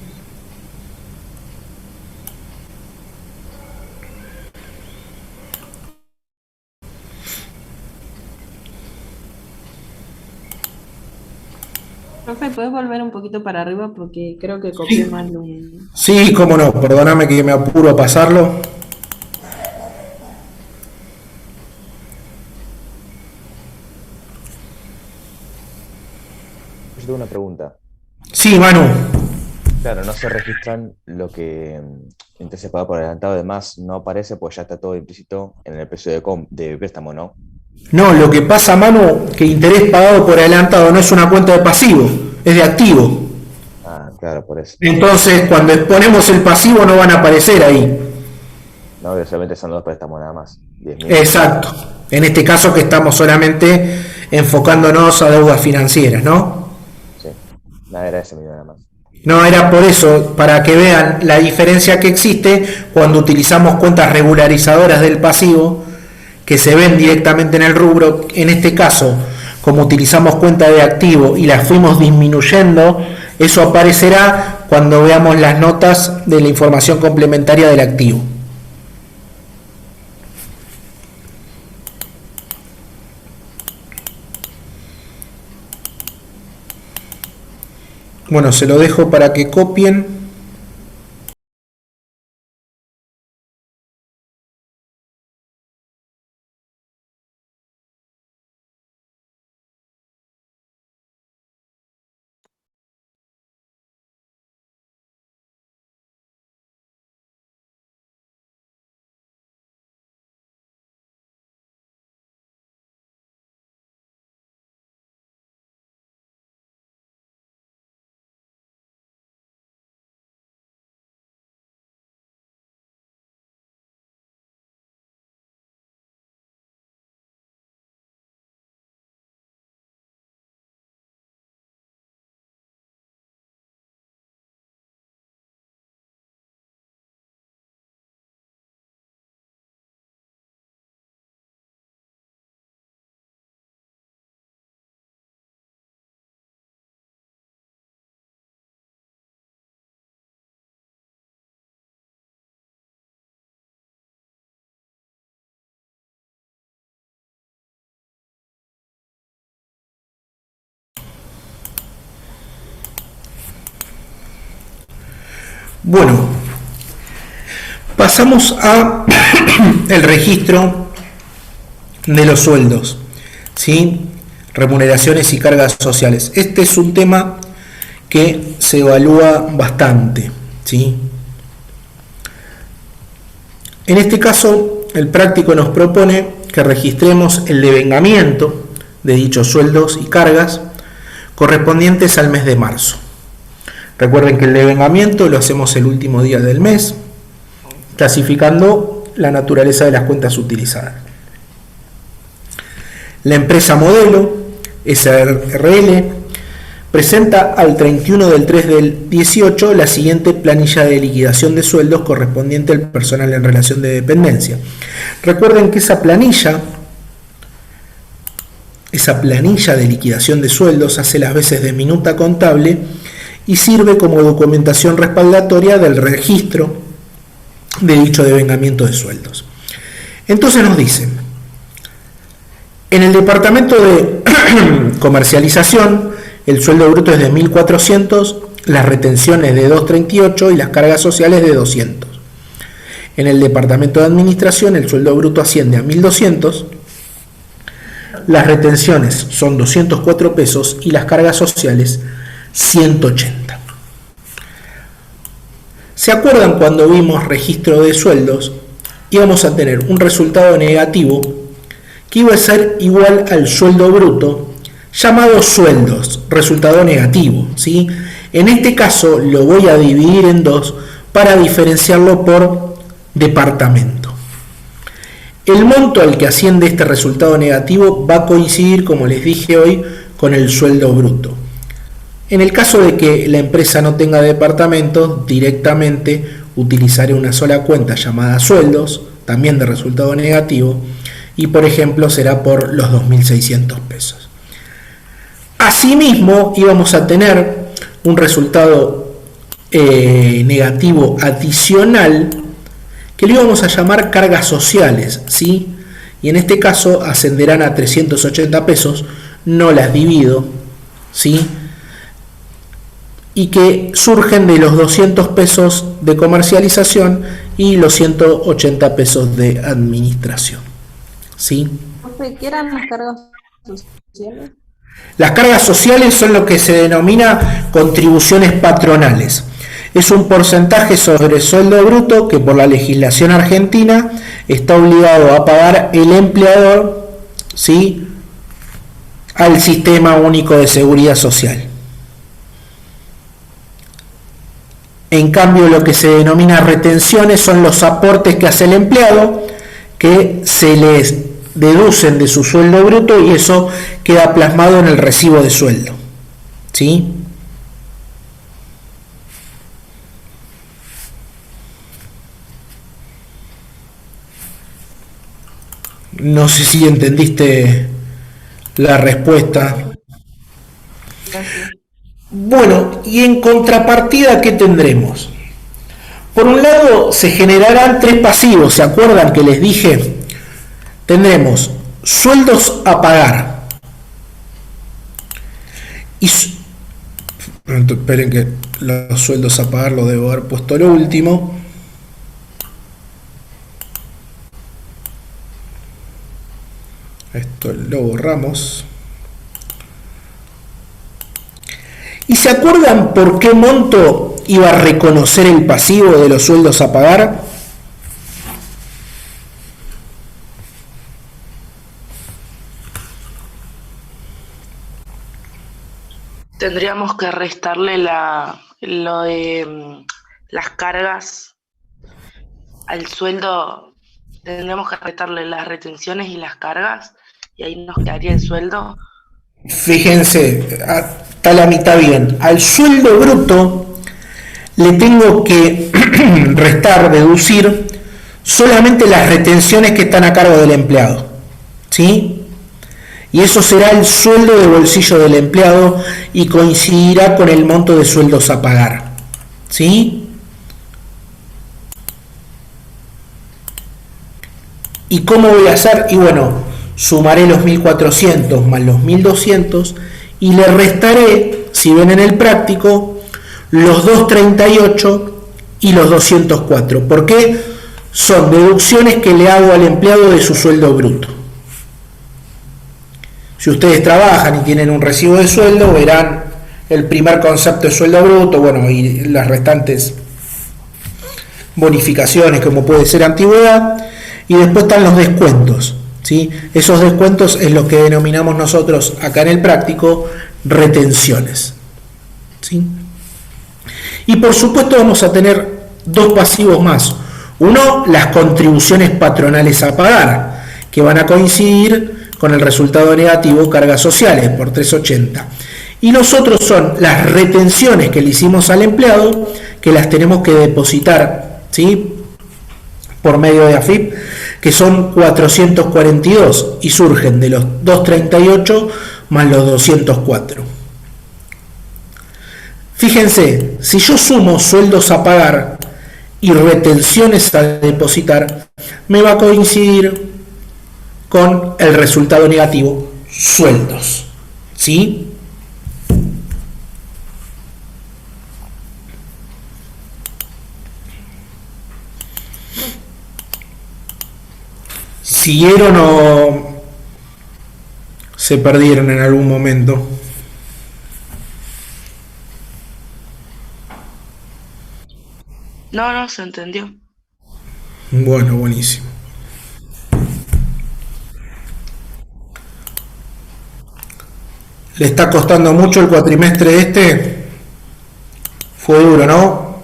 Profe, ¿puedes volver un poquito para arriba? Porque creo que copié mal un... Sí, cómo no, perdóname que me apuro a pasarlo. Yo tengo una pregunta. Sí, Manu. Claro, no se registran lo que interés pagado por adelantado, además no aparece, pues ya está todo implícito en el precio de préstamo, ¿no? No, lo que pasa, Manu, que interés pagado por adelantado no es una cuenta de pasivo, es de activo. Ah, claro, por eso. Entonces, cuando exponemos el pasivo no van a aparecer ahí. No, que solamente son los préstamos nada más. 10.000. Exacto. En este caso que estamos solamente enfocándonos a deudas financieras, ¿no? Sí, nada, era ese millón nada más. No, era por eso, para que vean la diferencia que existe cuando utilizamos cuentas regularizadoras del pasivo, que se ven directamente en el rubro. En este caso, como utilizamos cuenta de activo y las fuimos disminuyendo, eso aparecerá cuando veamos las notas de la información complementaria del activo. Bueno, se lo dejo para que copien. Bueno, pasamos a el registro de los sueldos, ¿sí? Remuneraciones y cargas sociales. Este es un tema que se evalúa bastante, ¿sí? En este caso, el práctico nos propone que registremos el devengamiento de dichos sueldos y cargas correspondientes al mes de marzo. Recuerden que el devengamiento lo hacemos el último día del mes, clasificando la naturaleza de las cuentas utilizadas. La empresa modelo, SRL, presenta al 31 del 3 del 18 la siguiente planilla de liquidación de sueldos correspondiente al personal en relación de dependencia. Recuerden que esa planilla de liquidación de sueldos hace las veces de minuta contable y sirve como documentación respaldatoria del registro de dicho devengamiento de sueldos. Entonces nos dicen, en el departamento de comercialización, el sueldo bruto es de 1.400, las retenciones de 238 y las cargas sociales de 200. En el departamento de administración, el sueldo bruto asciende a 1.200, las retenciones son 204 pesos y las cargas sociales 180. ¿Se acuerdan cuando vimos registro de sueldos? Íbamos a tener un resultado negativo que iba a ser igual al sueldo bruto, llamado sueldos, resultado negativo, ¿sí? En este caso lo voy a dividir en dos para diferenciarlo por departamento. El monto al que asciende este resultado negativo va a coincidir, como les dije hoy, con el sueldo bruto. En el caso de que la empresa no tenga departamento, directamente utilizaré una sola cuenta llamada sueldos, también de resultado negativo, y por ejemplo será por los 2.600 pesos. Asimismo, íbamos a tener un resultado negativo adicional que le íbamos a llamar cargas sociales, ¿sí? Y en este caso ascenderán a 380 pesos, no las divido, ¿sí? Y que surgen de los 200 pesos de comercialización y los 180 pesos de administración, ¿sí? ¿Qué eran las cargas sociales? Las cargas sociales son lo que se denomina contribuciones patronales. Es un porcentaje sobre el sueldo bruto que por la legislación argentina está obligado a pagar el empleador, ¿sí?, al Sistema Único de Seguridad Social. En cambio, lo que se denomina retenciones son los aportes que hace el empleado, que se les deducen de su sueldo bruto y eso queda plasmado en el recibo de sueldo, ¿sí? No sé si entendiste la respuesta. Gracias. Bueno, y en contrapartida, ¿qué tendremos? Por un lado, se generarán tres pasivos, ¿se acuerdan que les dije? Tendremos sueldos a pagar. Esperen que los sueldos a pagar lo debo haber puesto lo último. Esto lo borramos. ¿Y se acuerdan por qué monto iba a reconocer el pasivo de los sueldos a pagar? Tendríamos que restarle lo de las cargas al sueldo. Tendríamos que restarle las retenciones y las cargas y ahí nos quedaría el sueldo. Fíjense, hasta la mitad bien. Al sueldo bruto le tengo que restar, deducir solamente las retenciones que están a cargo del empleado, ¿sí? Y eso será el sueldo de bolsillo del empleado y coincidirá con el monto de sueldos a pagar, ¿sí? ¿Y cómo voy a hacer? Y bueno, sumaré los 1.400 más los 1.200 y le restaré, si ven en el práctico, los 238 y los 204. ¿Por qué? Son deducciones que le hago al empleado de su sueldo bruto. Si ustedes trabajan y tienen un recibo de sueldo, verán el primer concepto de sueldo bruto, bueno, y las restantes bonificaciones, como puede ser antigüedad, y después están los descuentos, ¿sí? Esos descuentos es lo que denominamos nosotros acá en el práctico retenciones, ¿sí? Y por supuesto vamos a tener dos pasivos más. Uno, las contribuciones patronales a pagar, que van a coincidir con el resultado negativo, cargas sociales por 380. Y los otros son las retenciones que le hicimos al empleado, que las tenemos que depositar, ¿sí?, por medio de AFIP, que son 442 y surgen de los 238 más los 204. Fíjense, si yo sumo sueldos a pagar y retenciones a depositar, me va a coincidir con el resultado negativo, sueldos. ¿Sí? ¿Siguieron o se perdieron en algún momento? No, se entendió. Bueno, buenísimo. ¿Le está costando mucho el cuatrimestre este? Fue duro, ¿no?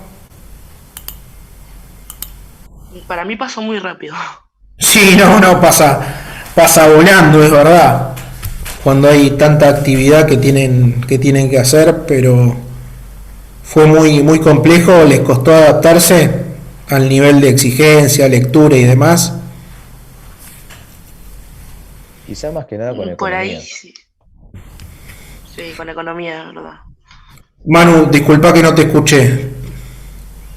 Para mí pasó muy rápido. Sí, no, pasa volando, es verdad. Cuando hay tanta actividad que tienen que hacer, pero fue muy complejo, les costó adaptarse al nivel de exigencia, lectura y demás. Quizá más que nada con Por ahí economía. sí. Sí, con economía, de verdad. Manu, disculpa que no te escuché.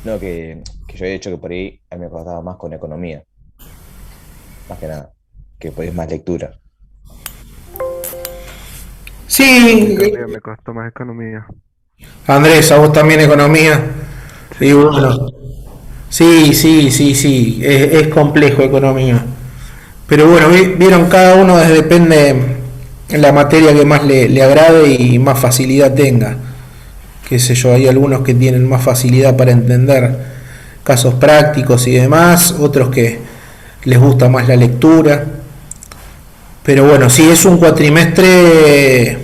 No, que yo he dicho que por ahí a mí me costaba más con economía, más que nada, que por ahí es más lectura. A mí Sí, también me costó más economía. Andrés, a vos también economía. Y Sí, bueno, sí, es complejo economía. Pero bueno, vieron, cada uno depende en la materia que más le agrade y más facilidad tenga. Qué sé yo, hay algunos que tienen más facilidad para entender casos prácticos y demás, otros que les gusta más la lectura. Pero bueno, sí es un cuatrimestre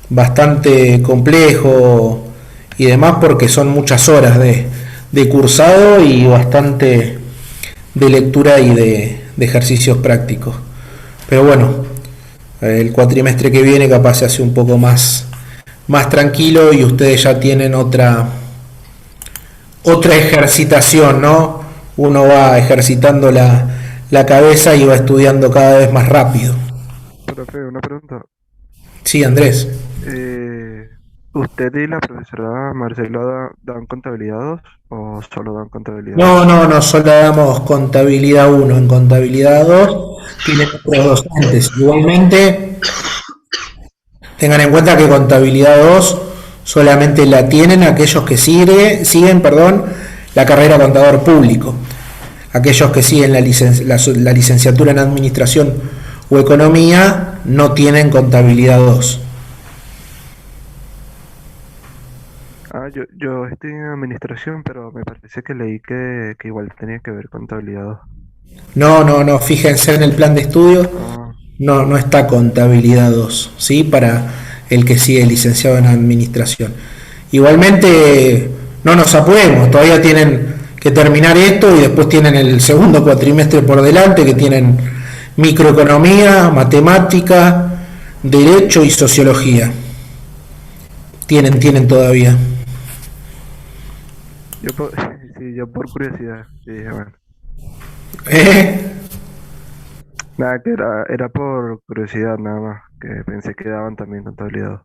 bastante complejo y demás porque son muchas horas de cursado y bastante de lectura y de ejercicios prácticos. Pero bueno, el cuatrimestre que viene capaz se hace un poco más tranquilo y ustedes ya tienen otra ejercitación, ¿no? Uno va ejercitando la cabeza y va estudiando cada vez más rápido. profe, una pregunta. Sí, Andrés. Eh, ¿Usted y la profesora Marcela dan contabilidad 2 o solo dan contabilidad 2? No, solo damos contabilidad uno. En contabilidad 2 tienen otros docentes. Igualmente, tengan en cuenta que contabilidad 2 solamente la tienen aquellos que siguen, la carrera contador público. Aquellos que siguen la licenciatura en administración o economía no tienen contabilidad 2. Yo estoy en administración, pero me parece que leí que igual tenía que ver contabilidad 2. No, fíjense en el plan de estudio, Ah, no está contabilidad 2, ¿sí? Para el que sigue licenciado en administración. Igualmente, no nos apuremos, todavía tienen que terminar esto y después tienen el segundo cuatrimestre por delante, que tienen microeconomía, matemática, derecho y sociología. Tienen todavía. yo por, sí, yo por curiosidad, sí, dije, bueno. ¿Eh? Nada, que era por curiosidad nada más, que pensé que daban también contabilidad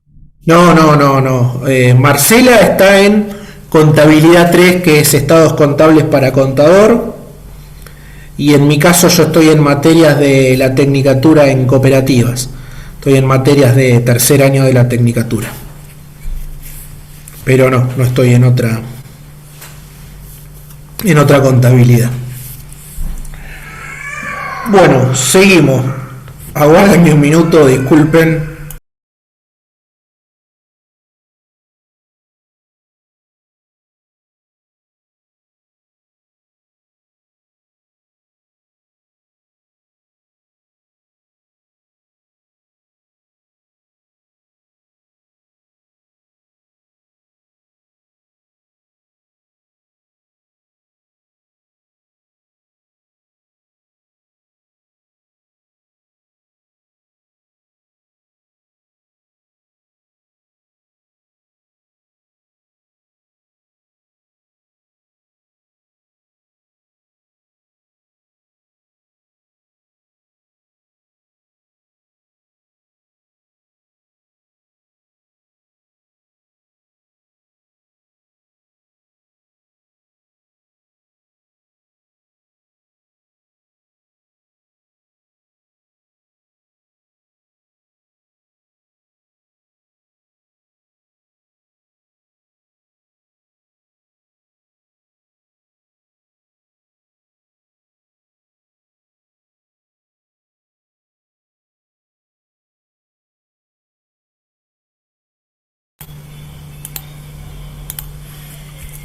2. No. Marcela está en contabilidad 3, que es estados contables para contador. Y en mi caso yo estoy en materias de la tecnicatura en cooperativas. Estoy en materias de tercer año de la tecnicatura. Pero no estoy en otra contabilidad. Bueno, seguimos. Aguárdenme un minuto, disculpen.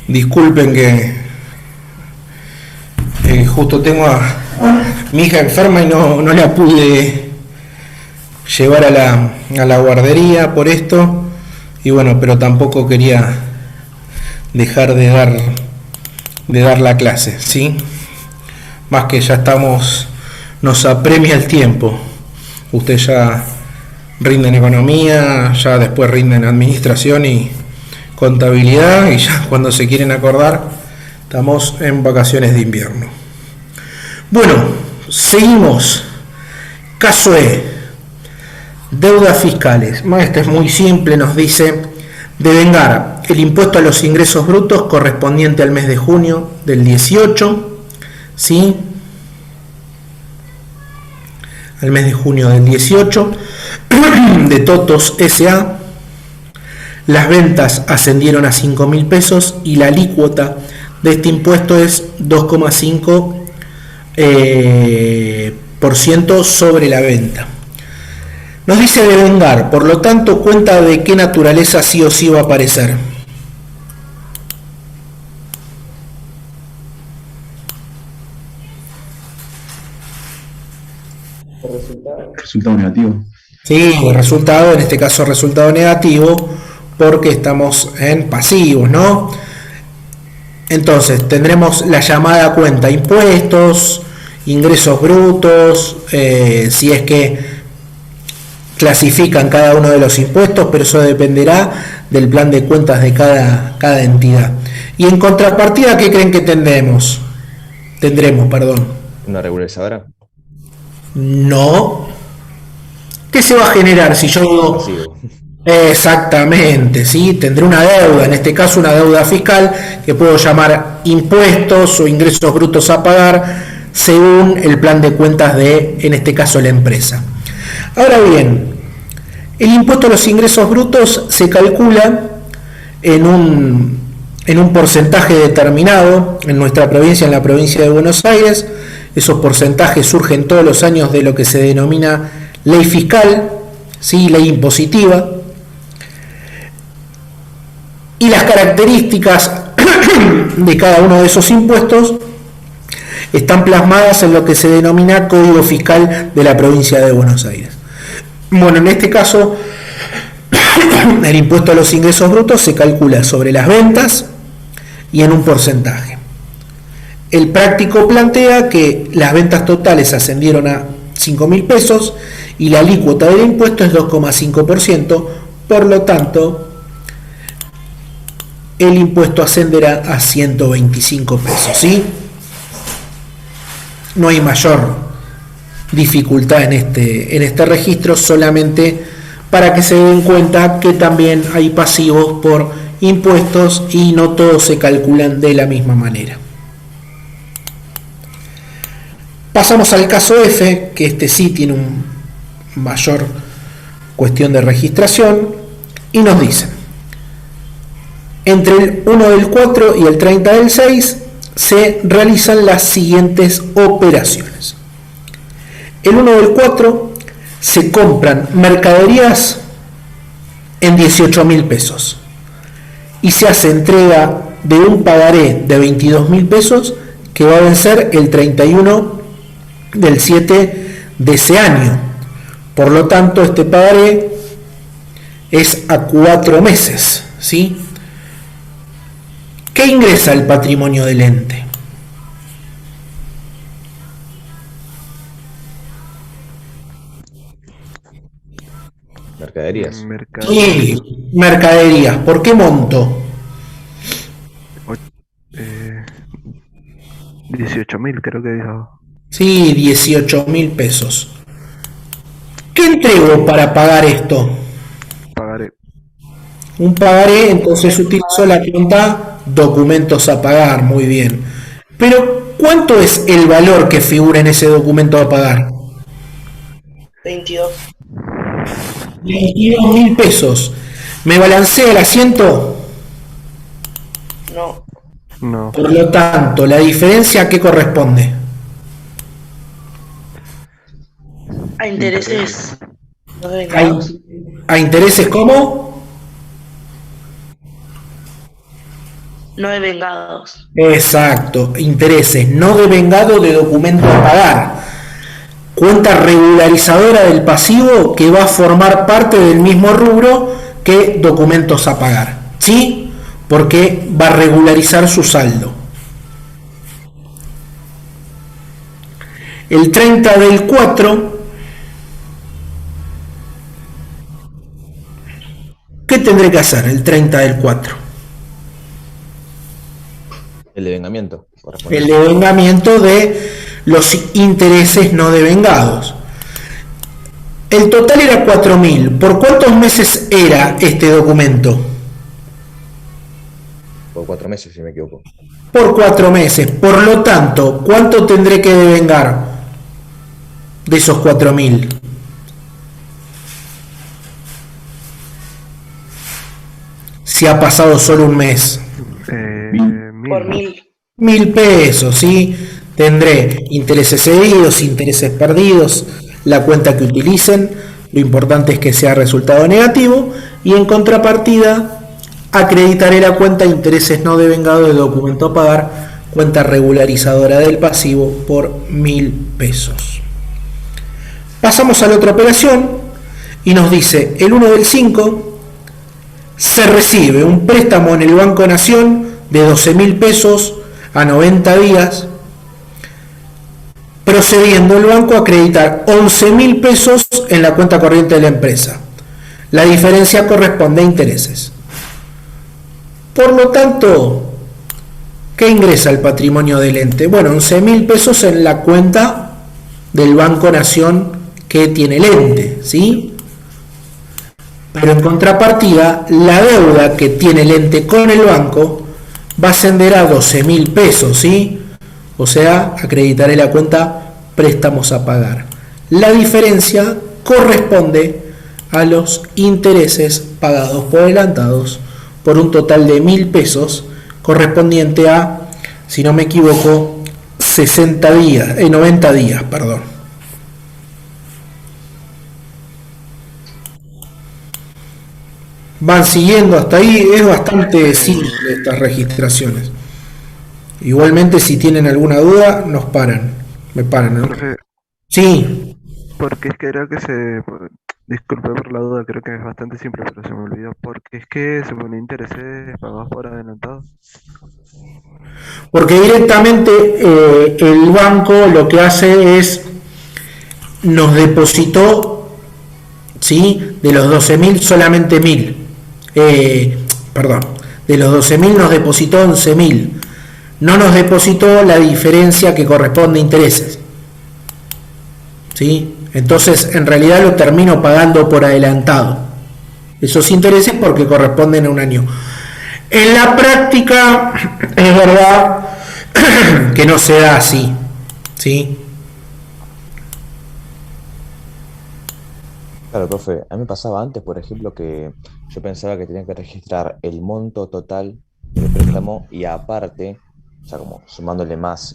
Disculpen que justo tengo a mi hija enferma y no la pude llevar a la guardería por esto. Y bueno, pero tampoco quería dejar de dar la clase, ¿sí? Más que ya nos apremia el tiempo. Ustedes ya rinden economía, ya después rinden administración y contabilidad, y ya cuando se quieren acordar estamos en vacaciones de invierno. Bueno, seguimos. Caso E, deudas fiscales. Este es muy simple, nos dice devengar el impuesto a los ingresos brutos correspondiente al mes de junio del 18, ¿sí? Al mes de junio del 18 de Totos S.A. Las ventas ascendieron a 5.000 pesos y la alícuota de este impuesto es 2,5% sobre la venta. Nos dice devengar, por lo tanto, cuenta de qué naturaleza sí o sí va a aparecer. Resultado negativo. Sí, resultado, en este caso resultado negativo, porque estamos en pasivos, ¿no? Entonces tendremos la llamada cuenta impuestos, ingresos brutos, si es que clasifican cada uno de los impuestos, pero eso dependerá del plan de cuentas de cada entidad. Y en contrapartida, ¿qué creen que tendremos? ¿Una regularizadora? No. ¿Qué se va a generar si yo digo? Pasivo. Exactamente, ¿sí? Tendré una deuda, en este caso una deuda fiscal, que puedo llamar impuestos o ingresos brutos a pagar, según el plan de cuentas de, en este caso, la empresa. Ahora bien, el impuesto a los ingresos brutos se calcula en un porcentaje determinado en nuestra provincia, en la provincia de Buenos Aires. Esos porcentajes surgen todos los años de lo que se denomina ley fiscal, ¿sí? Ley impositiva. Y las características de cada uno de esos impuestos están plasmadas en lo que se denomina Código Fiscal de la provincia de Buenos Aires. Bueno, en este caso, el impuesto a los ingresos brutos se calcula sobre las ventas y en un porcentaje. El práctico plantea que las ventas totales ascendieron a 5.000 pesos y la alícuota del impuesto es 2,5%, por lo tanto, el impuesto ascenderá a 125 pesos, ¿sí? No hay mayor dificultad en este registro, solamente para que se den cuenta que también hay pasivos por impuestos y no todos se calculan de la misma manera. Pasamos al caso F, que este sí tiene un mayor cuestión de registración, y nos dice: entre el 1 del 4 y el 30 del 6 se realizan las siguientes operaciones. El 1 del 4 se compran mercaderías en 18.000 pesos y se hace entrega de un pagaré de 22.000 pesos que va a vencer el 31 del 7 de ese año. Por lo tanto, este pagaré es a 4 meses, ¿sí? ¿Qué ingresa al patrimonio del ente? Mercaderías. Sí, mercaderías. ¿Por qué monto? 18.000 creo que dijo. Sí, 18.000 pesos. ¿Qué entrego para pagar esto? Pagaré. Un pagaré, entonces utilizo la cuenta documentos a pagar, muy bien. Pero, ¿cuánto es el valor que figura en ese documento a pagar? 22.000 pesos. ¿Me balancea el asiento? No. No. Por lo tanto, ¿la diferencia a qué corresponde? A intereses. No deben ¿A, a intereses cómo? no devengados. Exacto, intereses no devengados de documento a pagar. Cuenta regularizadora del pasivo que va a formar parte del mismo rubro que documentos a pagar. ¿Sí? Porque va a regularizar su saldo. El 30 del 4, ¿qué tendré que hacer el 30 del 4? El devengamiento. El devengamiento de los intereses no devengados. El total era 4.000. ¿Por cuántos meses era este documento? Por 4 meses, si me equivoco. Por 4 meses. Por lo tanto, ¿cuánto tendré que devengar de esos 4.000? Si ha pasado solo un mes. Por 1.000. 1.000 pesos, ¿sí? Tendré intereses cedidos, intereses perdidos, la cuenta que utilicen. Lo importante es que sea resultado negativo. Y en contrapartida, acreditaré la cuenta de intereses no devengados de documento a pagar, cuenta regularizadora del pasivo, por 1.000 pesos. Pasamos a la otra operación y nos dice el 1 del 5, se recibe un préstamo en el Banco Nación de 12.000 pesos a 90 días, procediendo el banco a acreditar 11.000 pesos en la cuenta corriente de la empresa. La diferencia corresponde a intereses. Por lo tanto, ¿qué ingresa al patrimonio del ente? Bueno, 11.000 pesos en la cuenta del Banco Nación que tiene el ente, ¿sí? Pero en contrapartida, la deuda que tiene el ente con el banco va a ascender a 12.000 pesos, ¿sí? O sea, acreditaré la cuenta préstamos a pagar. La diferencia corresponde a los intereses pagados por adelantados por un total de 1.000 pesos, correspondiente a, si no me equivoco, 90 días, perdón. Van siguiendo hasta ahí, es bastante simple estas registraciones. Igualmente, si tienen alguna duda, me paran, ¿no? Profe, Sí, porque es que era que se... Disculpe por la duda, creo que es bastante simple, pero se me olvidó. Porque es que se pone intereses pagados por adelantado. porque directamente el banco lo que hace es, nos depositó, ¿sí? De los 12.000 solamente 1.000. De los 12.000 nos depositó 11.000. No nos depositó la diferencia que corresponde a intereses, ¿sí? Entonces, en realidad lo termino pagando por adelantado. Esos intereses porque corresponden a un año. En la práctica, es verdad que no se da así, ¿sí? Claro, profe, a mí me pasaba antes, por ejemplo, que yo pensaba que tenía que registrar el monto total del préstamo y aparte, o sea, como sumándole más,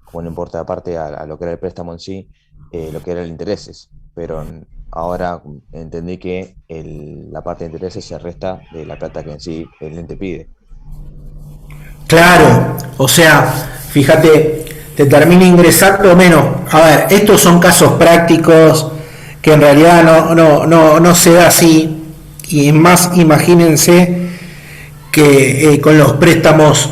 como un importe aparte a lo que era el préstamo en sí, lo que eran los intereses. Pero ahora entendí que la parte de intereses se resta de la plata que en sí el ente pide. Claro, o sea, fíjate, te termina ingresando menos. A ver, estos son casos prácticos que en realidad no se da así. Y más, imagínense que con los préstamos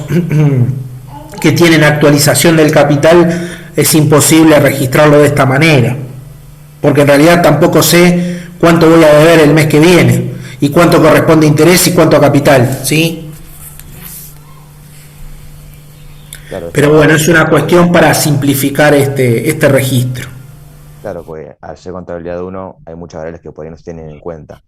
que tienen actualización del capital es imposible registrarlo de esta manera, porque en realidad tampoco sé cuánto voy a deber el mes que viene y cuánto corresponde a interés y cuánto a capital, ¿sí? Claro, Pero bueno, es una cuestión para simplificar este registro. claro, pues al ser contabilidad de uno hay muchas variables que por ahí no se tienen en cuenta.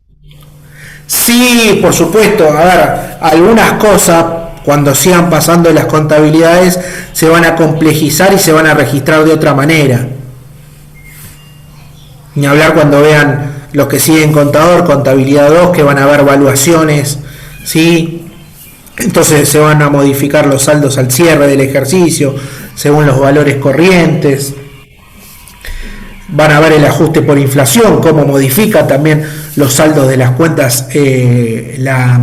Sí, por supuesto. A ver, algunas cosas cuando sigan pasando las contabilidades se van a complejizar y se van a registrar de otra manera. Ni hablar cuando vean los que siguen contador, contabilidad 2, que van a ver valuaciones, ¿sí? Entonces se van a modificar los saldos al cierre del ejercicio según los valores corrientes. Van a ver el ajuste por inflación, cómo modifica también los saldos de las cuentas, la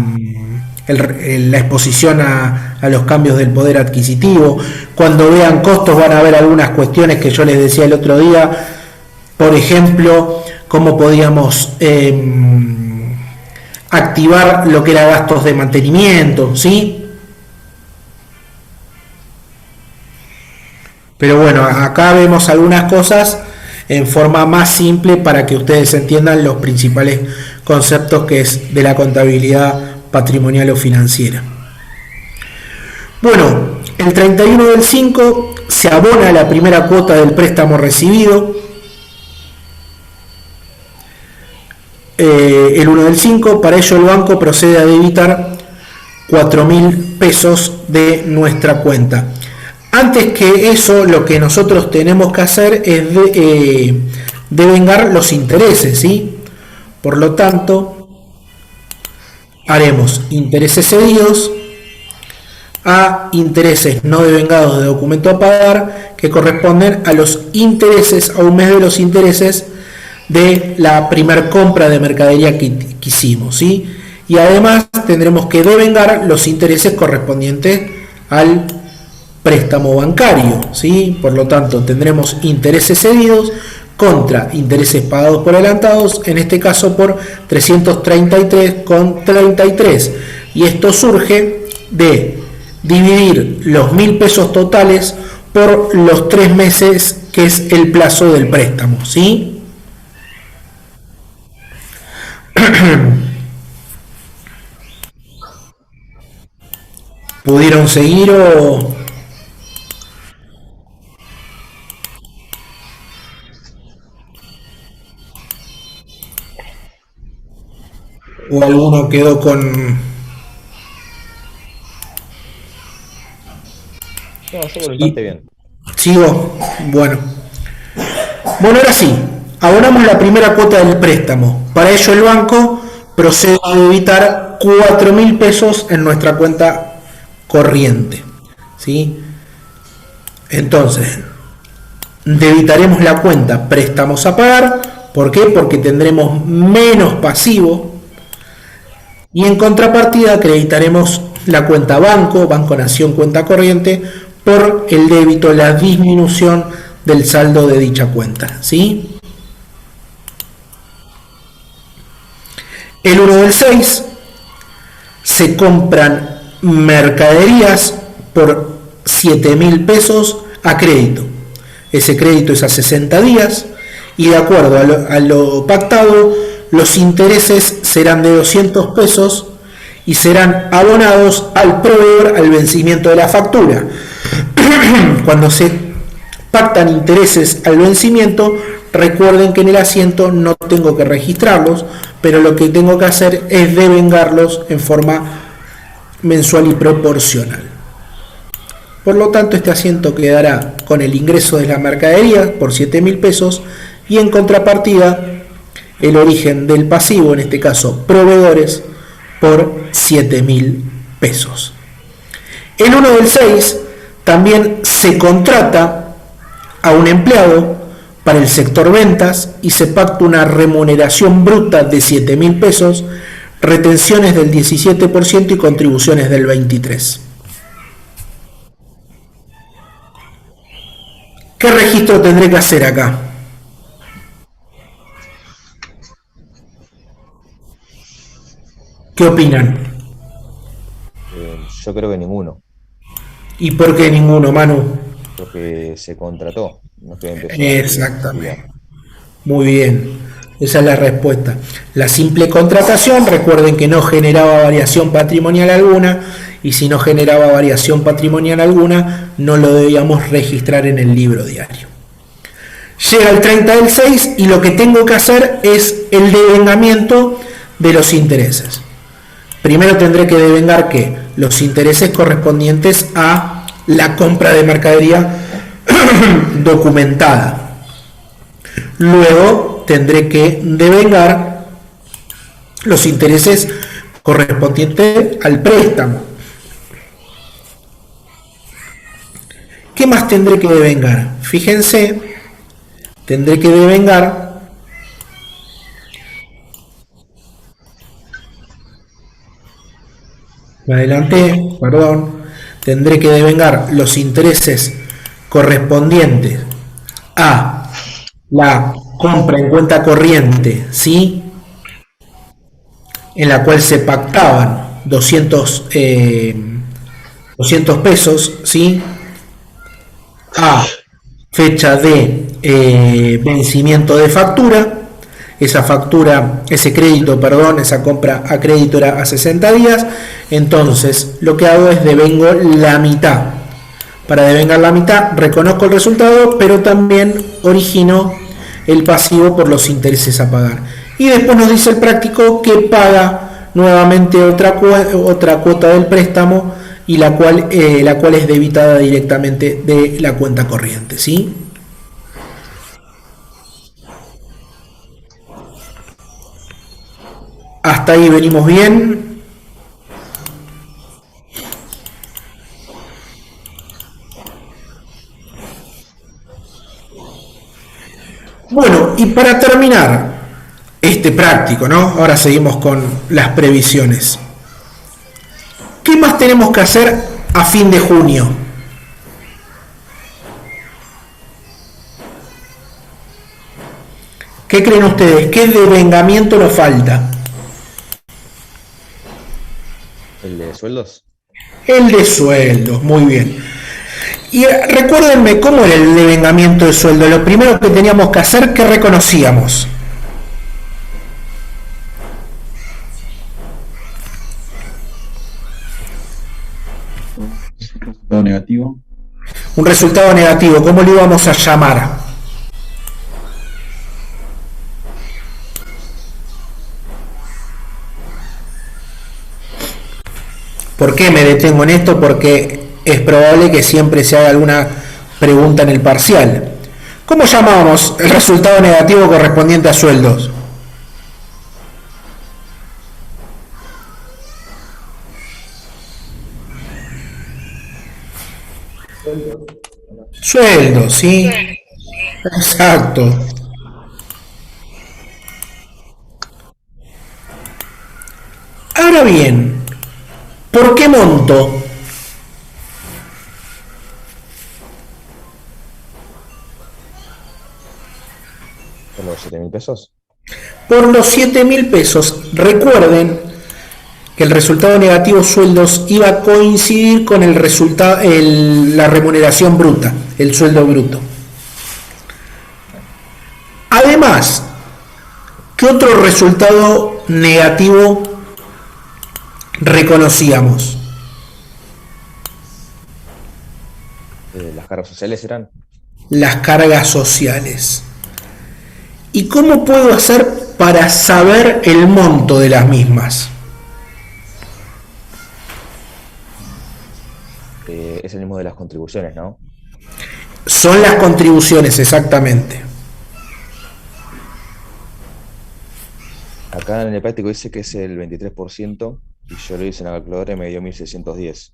exposición a a los cambios del poder adquisitivo. Cuando vean costos van a ver algunas cuestiones que yo les decía el otro día, por ejemplo, cómo podíamos activar lo que era gastos de mantenimiento, ¿sí? Pero bueno, acá vemos algunas cosas en forma más simple para que ustedes entiendan los principales conceptos que es de la contabilidad patrimonial o financiera. Bueno, el 31/5 se abona la primera cuota del préstamo recibido. El 1/5, para ello el banco procede a debitar 4.000 pesos de nuestra cuenta. Antes que eso, lo que nosotros tenemos que hacer es devengar los intereses, ¿sí? Por lo tanto, haremos intereses cedidos a intereses no devengados de documento a pagar, que corresponden a los intereses, a un mes de los intereses de la primer compra de mercadería que hicimos, ¿sí? Y además tendremos que devengar los intereses correspondientes al préstamo bancario, ¿sí? Por lo tanto, tendremos intereses cedidos contra intereses pagados por adelantados, en este caso por 333,33. Y esto surge de dividir los 1.000 pesos totales por los 3 meses que es el plazo del préstamo, ¿sí? ¿Pudieron seguir o alguno quedó con... No, yo lo bastante bien. ¿Sigo? Bueno, ahora sí, abonamos la primera cuota del préstamo. Para ello el banco procede a debitar 4.000 pesos en nuestra cuenta corriente, ¿sí? Entonces, debitaremos la cuenta préstamos a pagar. ¿Por qué? Porque tendremos menos pasivo. Y en contrapartida acreditaremos la cuenta Banco Nación cuenta corriente por el débito, la disminución del saldo de dicha cuenta, ¿sí? El 1/6 se compran mercaderías por 7.000 pesos a crédito. Ese crédito es a 60 días y de acuerdo a lo pactado, los intereses serán de 200 pesos y serán abonados al proveedor al vencimiento de la factura. Cuando se pactan intereses al vencimiento, recuerden que en el asiento no tengo que registrarlos, pero lo que tengo que hacer es devengarlos en forma mensual y proporcional. Por lo tanto, este asiento quedará con el ingreso de la mercadería por 7.000 pesos y en contrapartida el origen del pasivo, en este caso proveedores, por 7.000 pesos. El 1/6 también se contrata a un empleado para el sector ventas y se pacta una remuneración bruta de 7.000 pesos, retenciones del 17% y contribuciones del 23%. ¿Qué registro tendré que hacer acá? ¿Qué opinan? Yo creo que ninguno, ¿Y por qué ninguno, Manu? porque se contrató, no es que empezó. Exactamente. Muy bien. Esa es la respuesta. La simple contratación, recuerden que no generaba variación patrimonial alguna, y si no generaba variación patrimonial alguna, no lo debíamos registrar en el libro diario. Llega el 30/6 y lo que tengo que hacer es el devengamiento de los intereses. Primero tendré que devengar que los intereses correspondientes a la compra de mercadería documentada. Luego tendré que devengar los intereses correspondientes al préstamo. ¿Qué más tendré que devengar? Fíjense, tendré que devengar me adelanté, perdón. tendré que devengar los intereses correspondientes a la compra en cuenta corriente, ¿sí? En la cual se pactaban 200 pesos, ¿sí? A fecha de vencimiento de factura. Esa factura, ese crédito, perdón, esa compra a crédito era a 60 días. Entonces, lo que hago es devengo la mitad. Para devengar la mitad, reconozco el resultado, pero también origino el pasivo por los intereses a pagar. Y después nos dice el práctico que paga nuevamente otra cuota del préstamo, y la cual es debitada directamente de la cuenta corriente, ¿sí? Hasta ahí venimos bien. Bueno, y para terminar este práctico, ¿no? Ahora seguimos con las previsiones. ¿Qué más tenemos que hacer a fin de junio? ¿Qué creen ustedes? ¿Qué devengamiento nos falta? ¿El de sueldos? El de sueldos, muy bien. Y recuérdenme cómo era el devengamiento de sueldo. Lo primero que teníamos que hacer, ¿qué reconocíamos? Resultado negativo. Un resultado negativo, ¿cómo lo íbamos a llamar? ¿Por qué me detengo en esto? Porque es probable que siempre se haga alguna pregunta en el parcial. ¿Cómo llamábamos el resultado negativo correspondiente a sueldos? Sueldos, ¿sí? Exacto. Ahora bien, ¿por qué monto? ¿Por los 7.000 pesos? Por los 7.000 pesos. Recuerden que el resultado negativo sueldos iba a coincidir con el resultado, la remuneración bruta, el sueldo bruto. Además, ¿qué otro resultado negativo reconocíamos? ¿Las cargas sociales eran? Las cargas sociales. ¿Y cómo puedo hacer para saber el monto de las mismas? Es el mismo de las contribuciones, ¿no? Son las contribuciones, exactamente. Acá en el práctico dice que es el 23% y yo lo hice en la calculadora y me dio 1.610.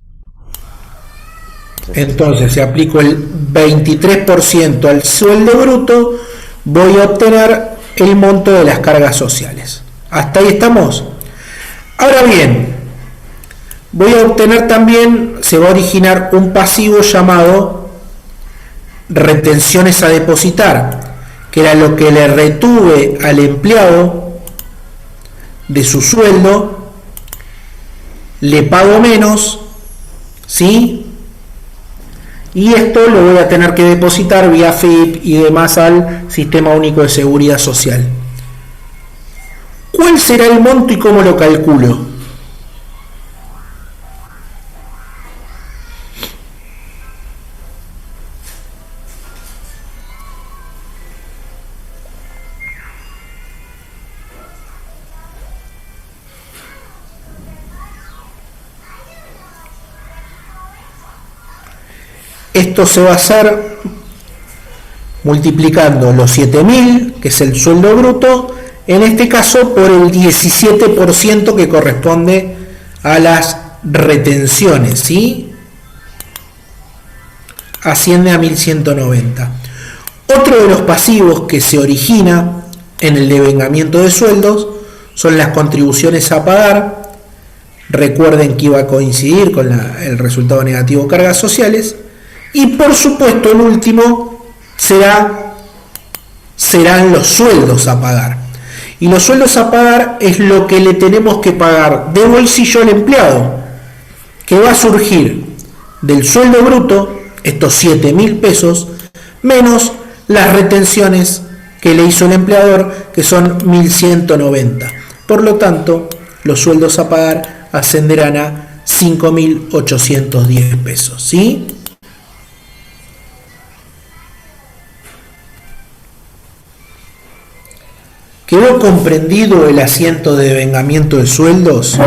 Entonces, si aplico el 23% al sueldo bruto, voy a obtener el monto de las cargas sociales. ¿Hasta ahí estamos? Ahora bien, voy a obtener también, se va a originar un pasivo llamado retenciones a depositar, que era lo que le retuve al empleado de su sueldo, le pago menos, ¿sí? Y esto lo voy a tener que depositar vía FIP y demás al Sistema Único de Seguridad Social. ¿Cuál será el monto y cómo lo calculo? Esto se va a hacer multiplicando los 7.000, que es el sueldo bruto, en este caso por el 17% que corresponde a las retenciones, ¿sí? Asciende a 1.190. Otro de los pasivos que se origina en el devengamiento de sueldos son las contribuciones a pagar, Recuerden que iba a coincidir con el resultado negativo cargas sociales. Y por supuesto el último serán los sueldos a pagar. Y los sueldos a pagar es lo que le tenemos que pagar de bolsillo al empleado, que va a surgir del sueldo bruto, estos 7.000 pesos, menos las retenciones que le hizo el empleador, que son 1.190. Por lo tanto, los sueldos a pagar ascenderán a 5.810 pesos, ¿sí? ¿Quedó comprendido el asiento de devengamiento de sueldos?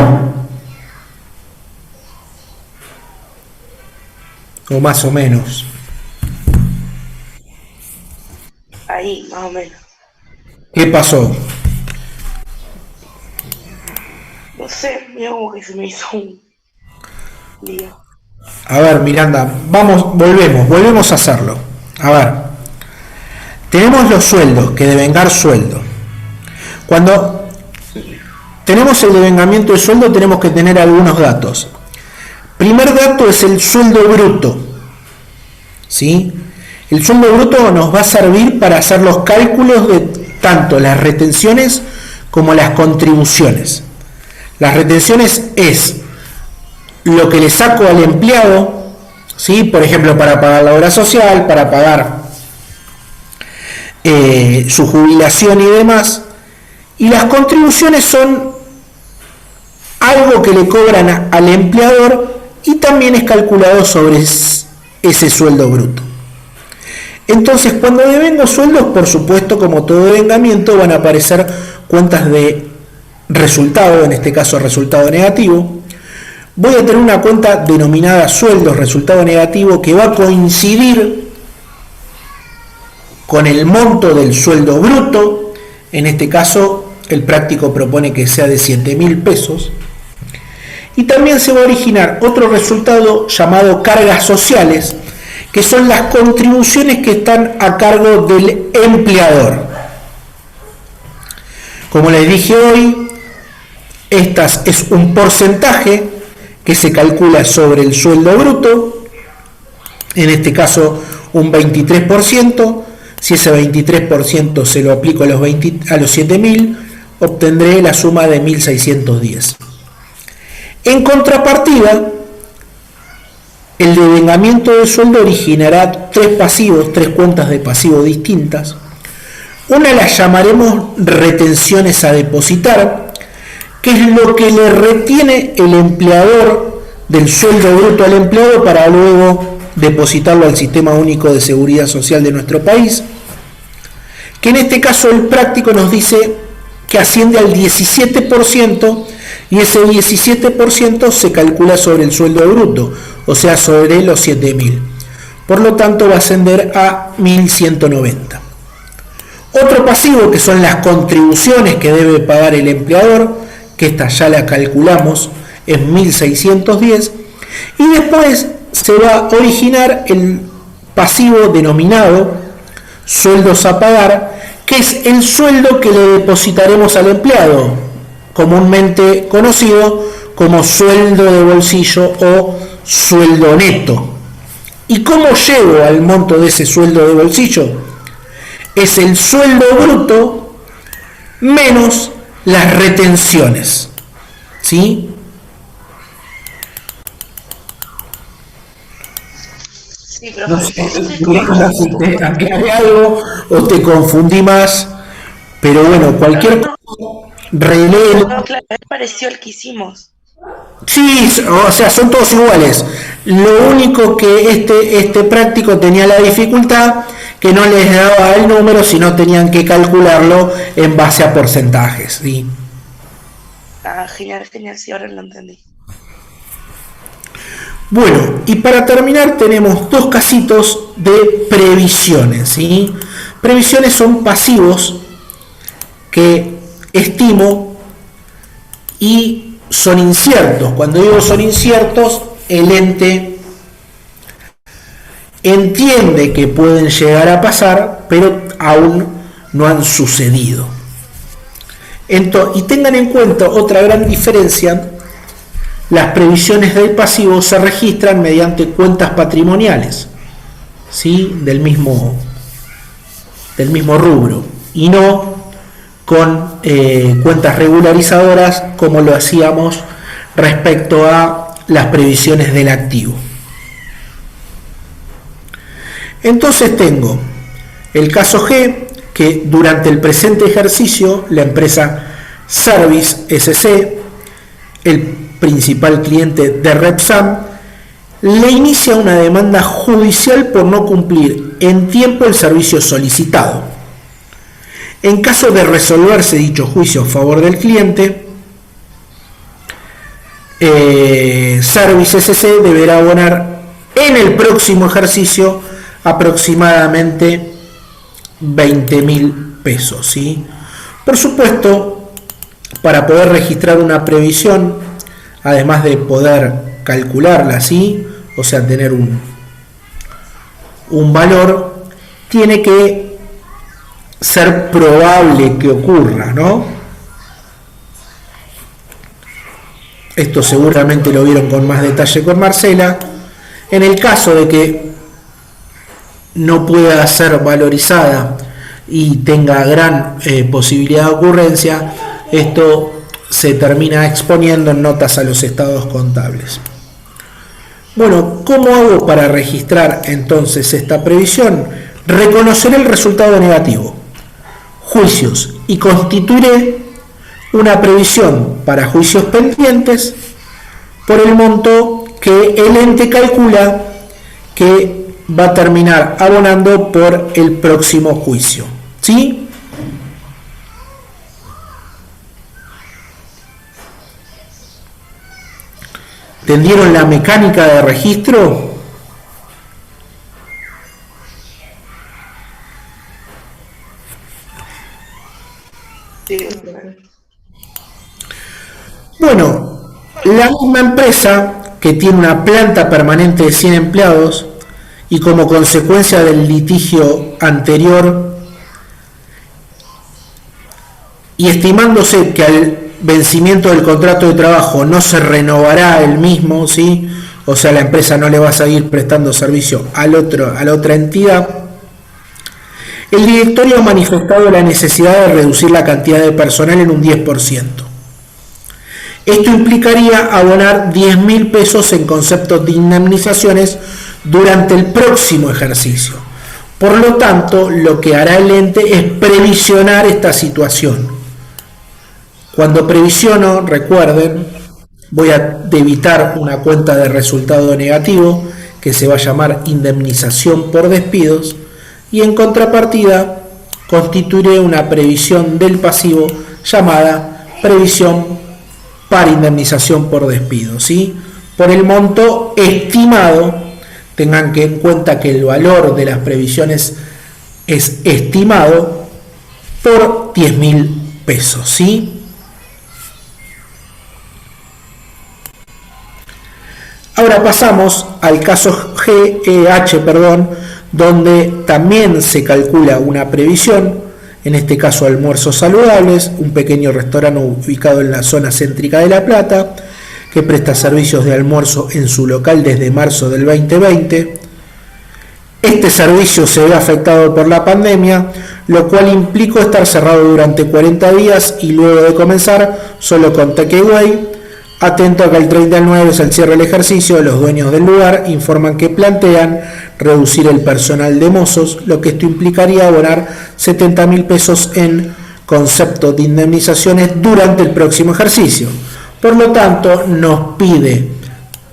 O más o menos. Ahí, más o menos. ¿Qué pasó? No sé, mira como que se me hizo un lío. A ver, Miranda, volvemos a hacerlo. A ver, tenemos los sueldos, que devengar sueldo. Cuando tenemos el devengamiento de sueldo tenemos que tener algunos datos. Primer dato es el sueldo bruto, ¿sí? El sueldo bruto nos va a servir para hacer los cálculos de tanto las retenciones como las contribuciones. Las retenciones es lo que le saco al empleado, ¿sí? Por ejemplo, para pagar la obra social, para pagar su jubilación y demás. Y las contribuciones son algo que le cobran al empleador y también es calculado sobre ese sueldo bruto. Entonces, cuando devengo sueldos, por supuesto, como todo devengamiento, van a aparecer cuentas de resultado, en este caso resultado negativo. Voy a tener una cuenta denominada sueldos, resultado negativo, que va a coincidir con el monto del sueldo bruto. En este caso, el práctico propone que sea de 7.000 pesos. Y también se va a originar otro resultado llamado cargas sociales, que son las contribuciones que están a cargo del empleador. Como les dije hoy, estas es un porcentaje que se calcula sobre el sueldo bruto, en este caso un 23%. Si ese 23% se lo aplico a los 7.000, obtendré la suma de 1.610. En contrapartida, el devengamiento de sueldo originará tres cuentas de pasivo distintas. Una las llamaremos retenciones a depositar, que es lo que le retiene el empleador del sueldo bruto al empleado para luego depositarlo al Sistema Único de Seguridad Social de nuestro país, que en este caso el práctico nos dice que asciende al 17%, y ese 17% se calcula sobre el sueldo bruto, o sea, sobre los 7.000. Por lo tanto, va a ascender a 1.190. Otro pasivo, que son las contribuciones que debe pagar el empleador, que esta ya la calculamos, es 1.610, y después se va a originar el pasivo denominado sueldos a pagar, que es el sueldo que le depositaremos al empleado, comúnmente conocido como sueldo de bolsillo o sueldo neto. ¿Y cómo llego al monto de ese sueldo de bolsillo? Es el sueldo bruto menos las retenciones, ¿sí? Sí, pero No sé si te aclaré algo o te confundí más, pero bueno, cualquier cosa, relee. no, claro, me pareció el que hicimos. Sí, o sea, son todos iguales. Lo único que este práctico tenía la dificultad que no les daba el número, sino tenían que calcularlo en base a porcentajes, ¿sí? Ah, genial, sí, ahora lo entendí. Bueno, y para terminar tenemos dos casitos de previsiones, ¿sí? Previsiones son pasivos que estimo y son inciertos. Cuando digo son inciertos, el ente entiende que pueden llegar a pasar, pero aún no han sucedido. Entonces, y tengan en cuenta otra gran diferencia las previsiones del pasivo se registran mediante cuentas patrimoniales, ¿sí? del mismo rubro, y no con cuentas regularizadoras como lo hacíamos respecto a las previsiones del activo. Entonces tengo el caso G, que durante el presente ejercicio la empresa Service SC, el principal cliente de Repsam, le inicia una demanda judicial por no cumplir en tiempo el servicio solicitado. En caso de resolverse dicho juicio a favor del cliente, Service SC deberá abonar en el próximo ejercicio aproximadamente 20.000 pesos, ¿sí? Por supuesto, para poder registrar una previsión, además de poder calcularla, ¿sí? O sea, tener un valor, tiene que ser probable que ocurra, ¿no? Esto seguramente lo vieron con más detalle con Marcela. En el caso de que no pueda ser valorizada y tenga gran posibilidad de ocurrencia, esto se termina exponiendo en notas a los estados contables. Bueno, ¿cómo hago para registrar entonces esta previsión? Reconoceré el resultado negativo, juicios, y constituiré una previsión para juicios pendientes por el monto que el ente calcula que va a terminar abonando por el próximo juicio, ¿sí? ¿Entendieron la mecánica de registro? Bueno, la misma empresa que tiene una planta permanente de 100 empleados y como consecuencia del litigio anterior y estimándose que al vencimiento del contrato de trabajo no se renovará el mismo, ¿sí? O sea, la empresa no le va a seguir prestando servicio a la otra entidad, el directorio ha manifestado la necesidad de reducir la cantidad de personal en un 10%. Esto implicaría abonar 10.000 pesos en conceptos de indemnizaciones durante el próximo ejercicio. Por lo tanto, lo que hará el ente es previsionar esta situación. Cuando previsiono, recuerden, voy a debitar una cuenta de resultado negativo que se va a llamar indemnización por despidos, y en contrapartida constituiré una previsión del pasivo llamada previsión para indemnización por despido, ¿sí? Por el monto estimado. Tengan que en cuenta que el valor de las previsiones es estimado por 10.000 pesos, ¿sí? Ahora pasamos al caso H, donde también se calcula una previsión, en este caso almuerzos saludables, un pequeño restaurante ubicado en la zona céntrica de La Plata, que presta servicios de almuerzo en su local desde marzo del 2020. Este servicio se ve afectado por la pandemia, lo cual implicó estar cerrado durante 40 días y luego de comenzar solo con takeaway. Atento a que el 30 del 9 es el cierre del ejercicio, los dueños del lugar informan que plantean reducir el personal de mozos, lo que esto implicaría abonar 70.000 pesos en concepto de indemnizaciones durante el próximo ejercicio. Por lo tanto, nos pide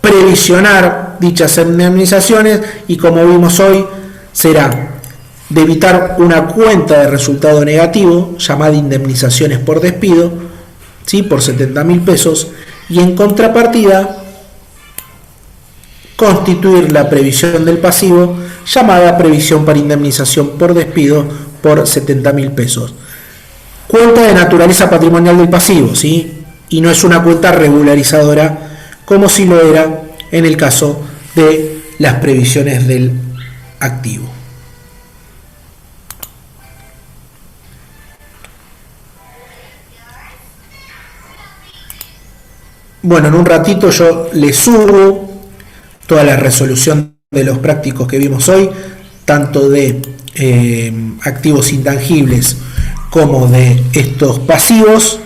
previsionar dichas indemnizaciones y, como vimos hoy, será debitar una cuenta de resultado negativo llamada indemnizaciones por despido, ¿sí? Por 70.000 pesos, y en contrapartida constituir la previsión del pasivo llamada previsión para indemnización por despido por 70.000 pesos. Cuenta de naturaleza patrimonial del pasivo, ¿sí? Y no es una cuenta regularizadora como si lo era en el caso de las previsiones del activo. bueno, en un ratito yo les subo toda la resolución de los prácticos que vimos hoy, tanto de activos intangibles como de estos pasivos.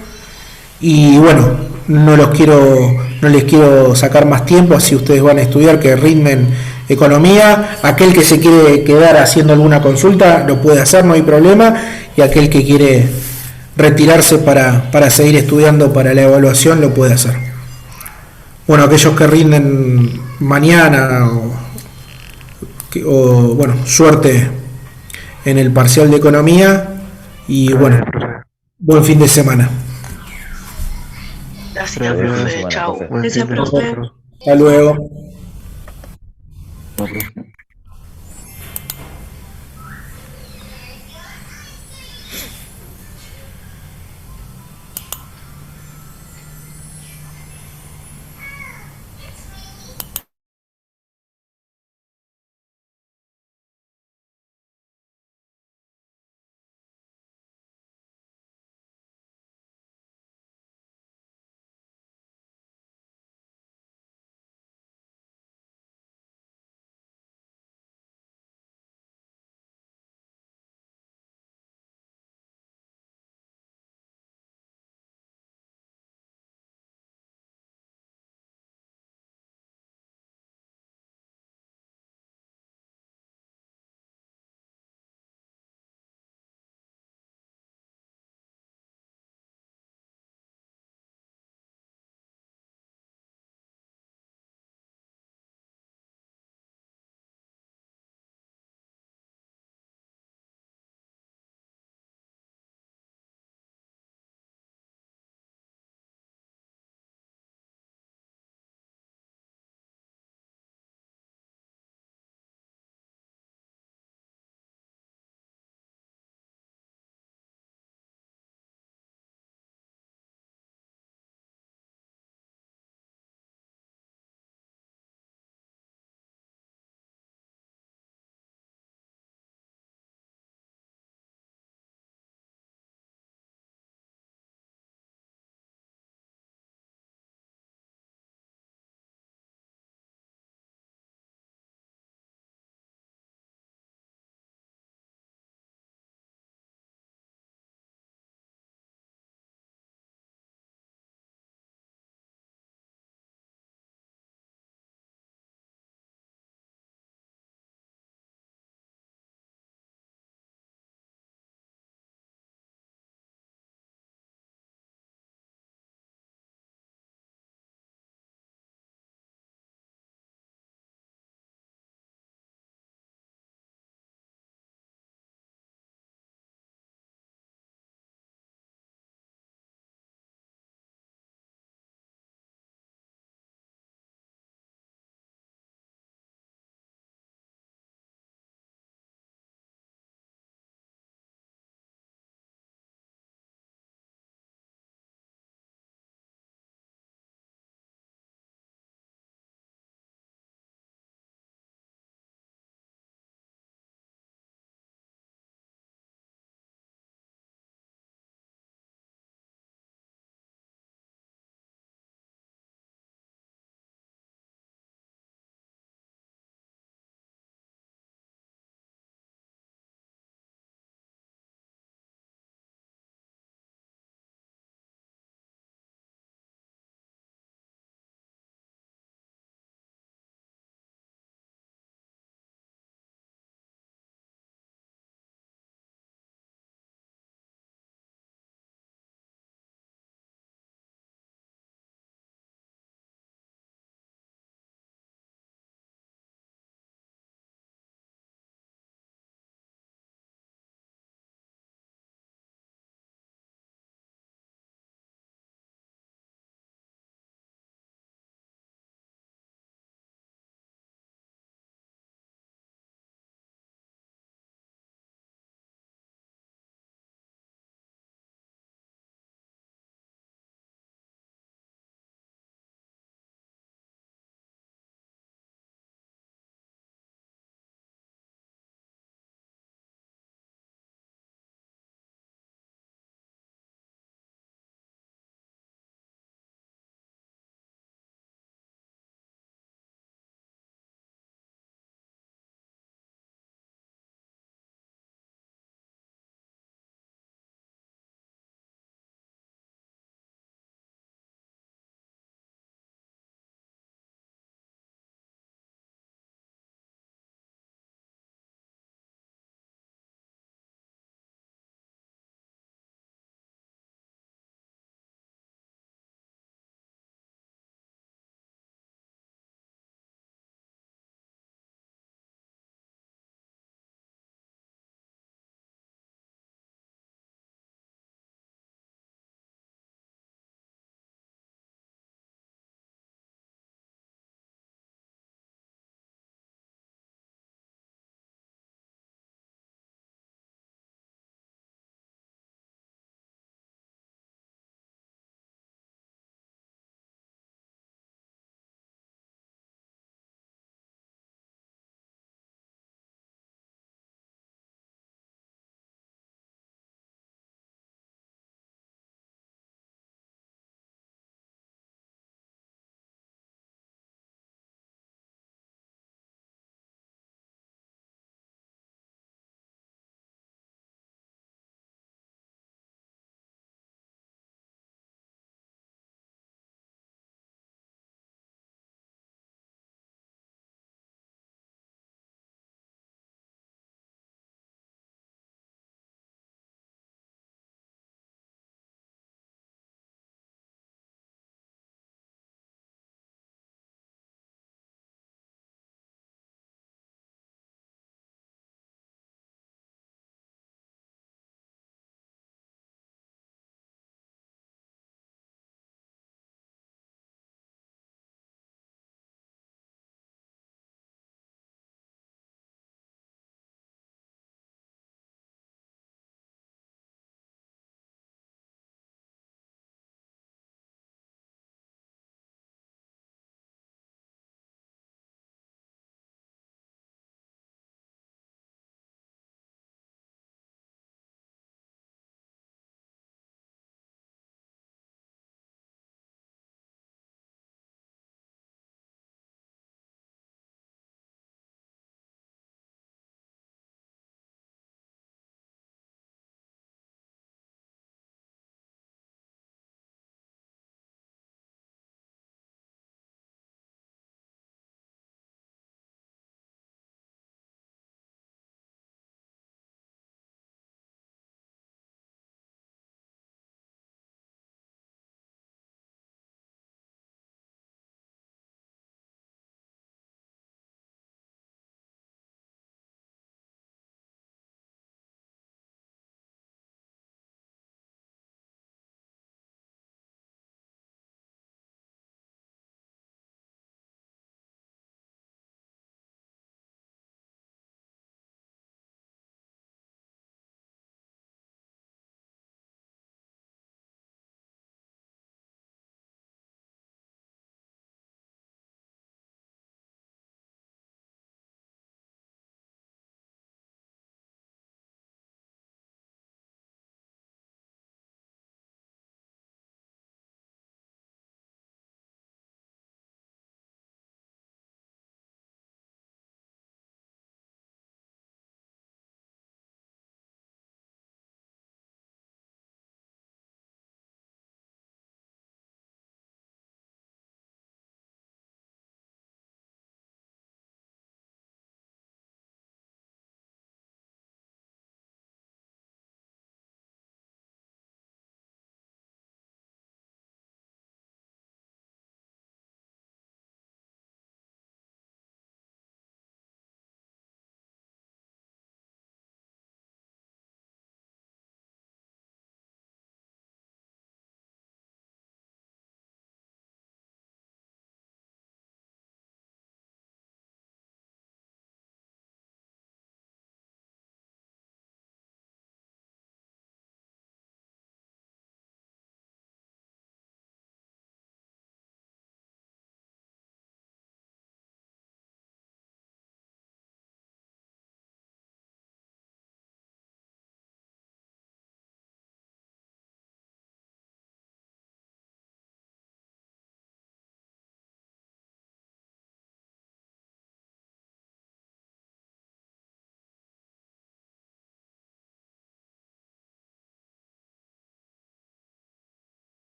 Y bueno, no les quiero sacar más tiempo, así ustedes van a estudiar, que rinden economía. Aquel que se quiere quedar haciendo alguna consulta lo puede hacer, no hay problema, y aquel que quiere retirarse para seguir estudiando para la evaluación lo puede hacer. Bueno, aquellos que rinden mañana o bueno, suerte en el parcial de economía y bueno, buen fin de semana. Gracias, profe. Chao. Gracias, profe. Hasta luego. No, profe.